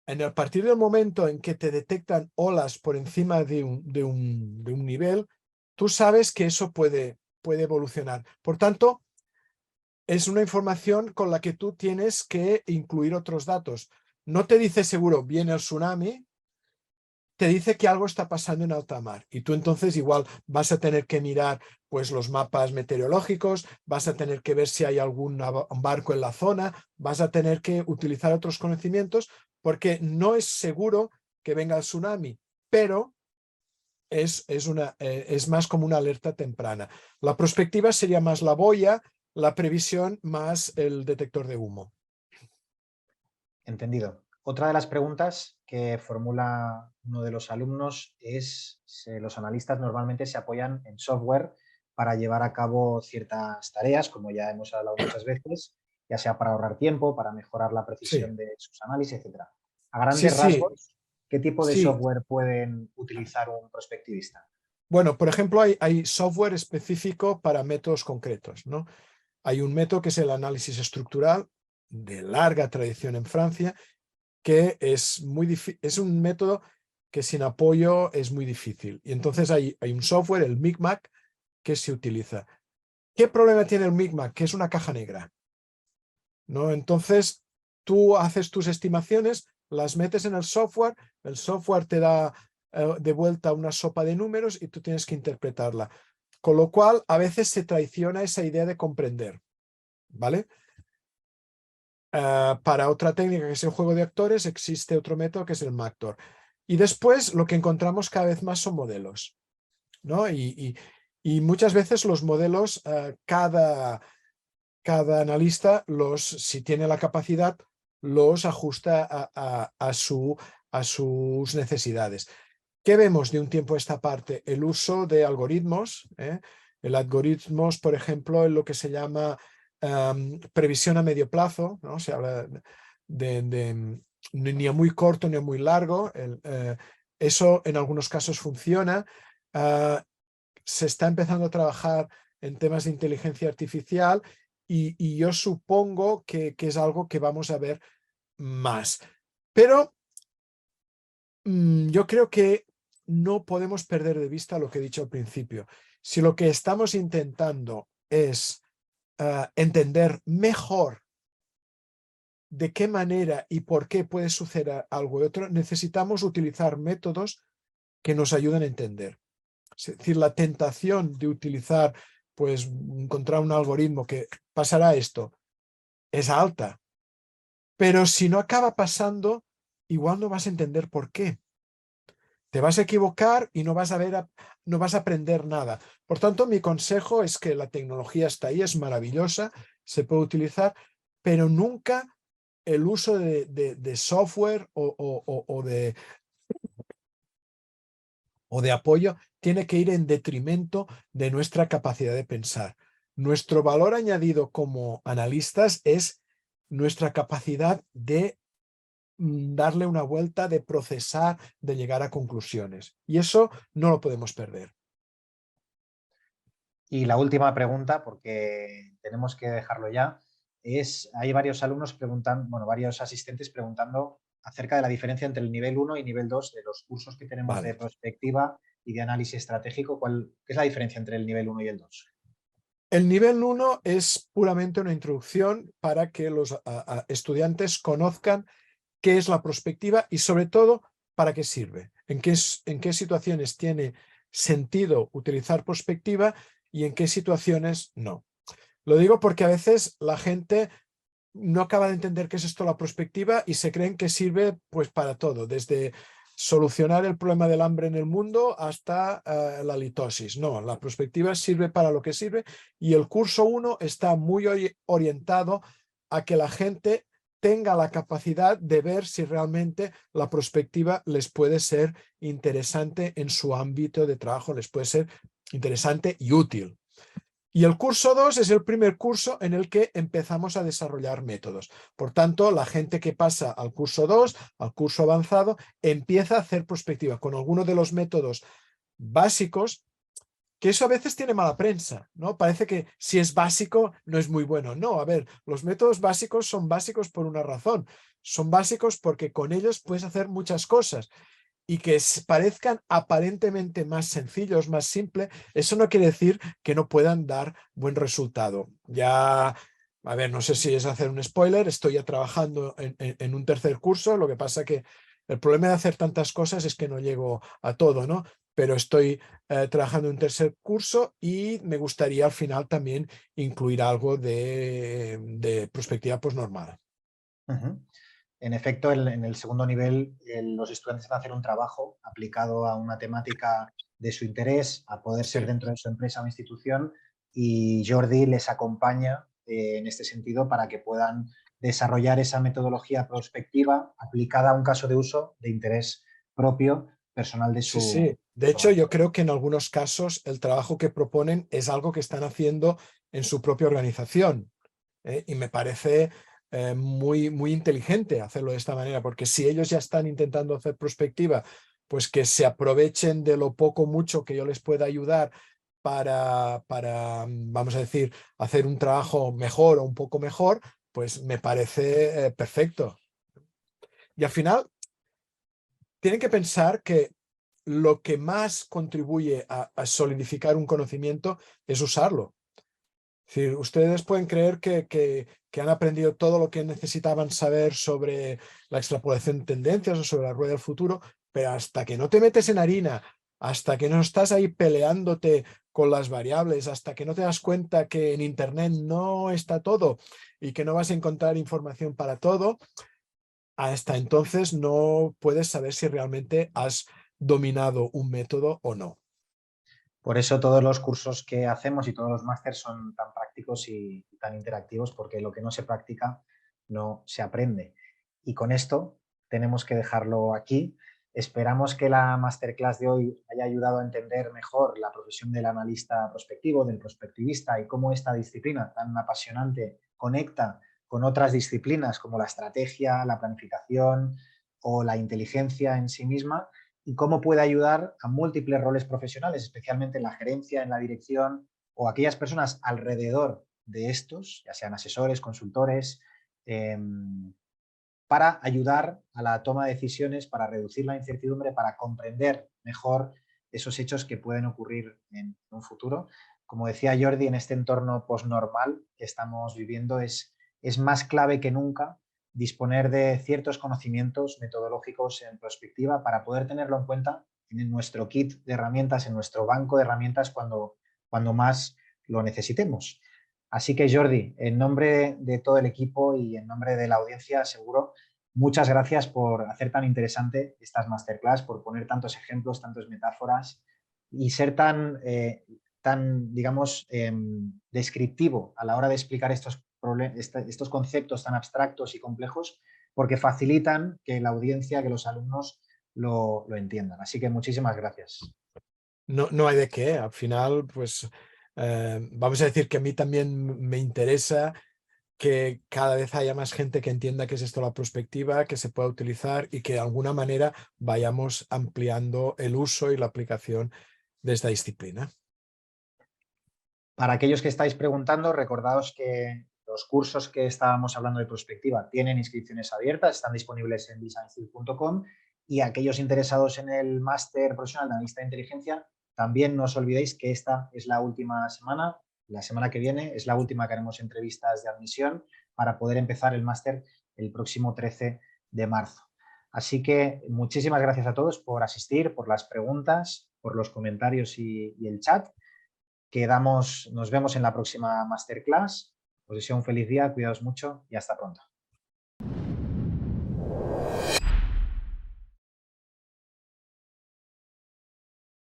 Speaker 2: a partir del momento en que te detectan olas por encima de un nivel, tú sabes que eso puede evolucionar. Por tanto, es una información con la que tú tienes que incluir otros datos. No te dice seguro viene el tsunami, te dice que algo está pasando en alta mar, y tú entonces igual vas a tener que mirar pues los mapas meteorológicos, vas a tener que ver si hay algún barco en la zona, vas a tener que utilizar otros conocimientos, porque no es seguro que venga el tsunami, pero es más como una alerta temprana. La prospectiva sería más la boya, la previsión más el detector de humo.
Speaker 1: Entendido. Otra de las preguntas que formula uno de los alumnos es si los analistas normalmente se apoyan en software para llevar a cabo ciertas tareas, como ya hemos hablado muchas veces, ya sea para ahorrar tiempo, para mejorar la
Speaker 2: Sí,
Speaker 1: precisión de sus análisis, etc. A
Speaker 2: sí,
Speaker 1: grandes
Speaker 2: sí,
Speaker 1: rasgos, ¿qué tipo de
Speaker 2: sí.
Speaker 1: software pueden utilizar un prospectivista?
Speaker 2: Bueno, por ejemplo, hay software específico para métodos concretos, ¿no? Hay un método que es el análisis estructural, de larga tradición en Francia, que es un método que sin apoyo es muy difícil. Y entonces hay un software, el Micmac, que se utiliza. ¿Qué problema tiene el Micmac? Que es una caja negra, ¿no? Entonces tú haces tus estimaciones, las metes en el software te da de vuelta una sopa de números y tú tienes que interpretarla. Con lo cual, a veces se traiciona esa idea de comprender, ¿vale? Para otra técnica que es el juego de actores, existe otro método que es el MACTOR. Y después lo que encontramos cada vez más son modelos, ¿no? Y muchas veces los modelos, cada analista, si tiene la capacidad, los ajusta a sus necesidades. ¿Qué vemos de un tiempo a esta parte? El uso de algoritmos, el algoritmos, por ejemplo, en lo que se llama previsión a medio plazo, ¿no? Se habla ni a muy corto ni a muy largo. Eso en algunos casos funciona. Se está empezando a trabajar en temas de inteligencia artificial y yo supongo que es algo que vamos a ver más. Pero yo creo que no podemos perder de vista lo que he dicho al principio. Si lo que estamos intentando es entender mejor de qué manera y por qué puede suceder algo y otro, necesitamos utilizar métodos que nos ayuden a entender. Es decir, la tentación de utilizar, pues, encontrar un algoritmo que pasará esto, es alta. Pero si no acaba pasando, igual no vas a entender por qué. Te vas a equivocar y no vas a aprender nada. Por tanto, mi consejo es que la tecnología está ahí, es maravillosa, se puede utilizar, pero nunca el uso de software o de apoyo tiene que ir en detrimento de nuestra capacidad de pensar. Nuestro valor añadido como analistas es nuestra capacidad de darle una vuelta, de procesar, de llegar a conclusiones. Y eso no lo podemos perder.
Speaker 1: Y la última pregunta, porque tenemos que dejarlo ya, hay varios alumnos preguntando, bueno, varios asistentes preguntando acerca de la diferencia entre el nivel 1 y nivel 2 de los cursos que tenemos de
Speaker 2: Vale.
Speaker 1: prospectiva y de análisis estratégico. ¿Qué es la diferencia entre el nivel 1 y el 2?
Speaker 2: El nivel 1 es puramente una introducción para que los estudiantes conozcan qué es la prospectiva y sobre todo para qué sirve, en qué situaciones tiene sentido utilizar prospectiva y en qué situaciones no. Lo digo porque a veces la gente no acaba de entender qué es esto la prospectiva y se creen que sirve pues para todo, desde solucionar el problema del hambre en el mundo hasta la litosis. No, la prospectiva sirve para lo que sirve y el curso 1 está muy orientado a que la gente tenga la capacidad de ver si realmente la prospectiva les puede ser interesante en su ámbito de trabajo, les puede ser interesante y útil. Y el curso 2 es el primer curso en el que empezamos a desarrollar métodos. Por tanto, la gente que pasa al curso 2, al curso avanzado, empieza a hacer prospectiva con algunos de los métodos básicos, que eso a veces tiene mala prensa, ¿no? Parece que si es básico no es muy bueno. No, a ver, los métodos básicos son básicos por una razón. Son básicos porque con ellos puedes hacer muchas cosas. Y que parezcan aparentemente más sencillos, más simples, eso no quiere decir que no puedan dar buen resultado. Ya, a ver, no sé si es hacer un spoiler, estoy ya trabajando en un tercer curso, lo que pasa que el problema de hacer tantas cosas es que no llego a todo, ¿no? Pero estoy trabajando en un tercer curso y me gustaría al final también incluir algo de prospectiva posnormal.
Speaker 1: En efecto, en el segundo nivel, los estudiantes van a hacer un trabajo aplicado a una temática de su interés, a poder ser
Speaker 2: Sí.
Speaker 1: dentro de su empresa o institución, y Jordi les acompaña en este sentido para que puedan desarrollar esa metodología prospectiva aplicada a un caso de uso de interés propio, personal de
Speaker 2: Sí,
Speaker 1: su
Speaker 2: sí. De hecho, yo
Speaker 1: banco.
Speaker 2: creo que en algunos casos el trabajo que proponen es algo que están haciendo en su propia organización. Y me parece muy, muy inteligente hacerlo de esta manera, porque si ellos ya están intentando hacer prospectiva, pues que se aprovechen de lo poco mucho que yo les pueda ayudar para, vamos a decir, hacer un trabajo mejor o un poco mejor, pues me parece perfecto. Y al final tienen que pensar que lo que más contribuye a solidificar un conocimiento es usarlo. Es decir, ustedes pueden creer que han aprendido todo lo que necesitaban saber sobre la extrapolación de tendencias o sobre la rueda del futuro, pero hasta que no te metes en harina hasta que no estás ahí peleándote con las variables, hasta que no te das cuenta que en Internet no está todo y que no vas a encontrar información para todo, hasta entonces no puedes saber si realmente has dominado un método o no.
Speaker 1: Por eso todos los cursos que hacemos y todos los másters son tan prácticos y tan interactivos, porque lo que no se practica no se aprende. Y con esto tenemos que dejarlo aquí. Esperamos que la masterclass de hoy haya ayudado a entender mejor la profesión del analista prospectivo, del prospectivista y cómo esta disciplina tan apasionante conecta con otras disciplinas como la estrategia, la planificación o la inteligencia en sí misma, y cómo puede ayudar a múltiples roles profesionales, especialmente en la gerencia, en la dirección o aquellas personas alrededor de estos, ya sean asesores, consultores, para ayudar a la toma de decisiones, para reducir la incertidumbre, para comprender mejor esos hechos que pueden ocurrir en un futuro. Como decía Jordi, en este entorno postnormal que estamos viviendo es más clave que nunca disponer de ciertos conocimientos metodológicos en prospectiva para poder tenerlo en cuenta en nuestro kit de herramientas, en nuestro banco de herramientas cuando más lo necesitemos. Así que Jordi, en nombre de todo el equipo y en nombre de la audiencia, seguro, muchas gracias por hacer tan interesante estas masterclass, por poner tantos ejemplos, tantas metáforas y ser digamos, descriptivo a la hora de explicar estos conceptos tan abstractos y complejos, porque facilitan que la audiencia, que los alumnos lo entiendan. Así que muchísimas gracias.
Speaker 2: No hay de qué. Al final, pues vamos a decir que a mí también me interesa que cada vez haya más gente que entienda qué es esto la prospectiva, que se pueda utilizar y que de alguna manera vayamos ampliando el uso y la aplicación de esta disciplina.
Speaker 1: Para aquellos que estáis preguntando, recordaos que los cursos que estábamos hablando de prospectiva tienen inscripciones abiertas, están disponibles en designstil.com, y aquellos interesados en el máster profesional de analista de inteligencia, también no os olvidéis que esta es la última semana, la semana que viene es la última que haremos entrevistas de admisión para poder empezar el máster el próximo 13 de marzo. Así que muchísimas gracias a todos por asistir, por las preguntas, por los comentarios y el chat. Nos vemos en la próxima masterclass. Os deseo un feliz día, cuidaos mucho y hasta pronto.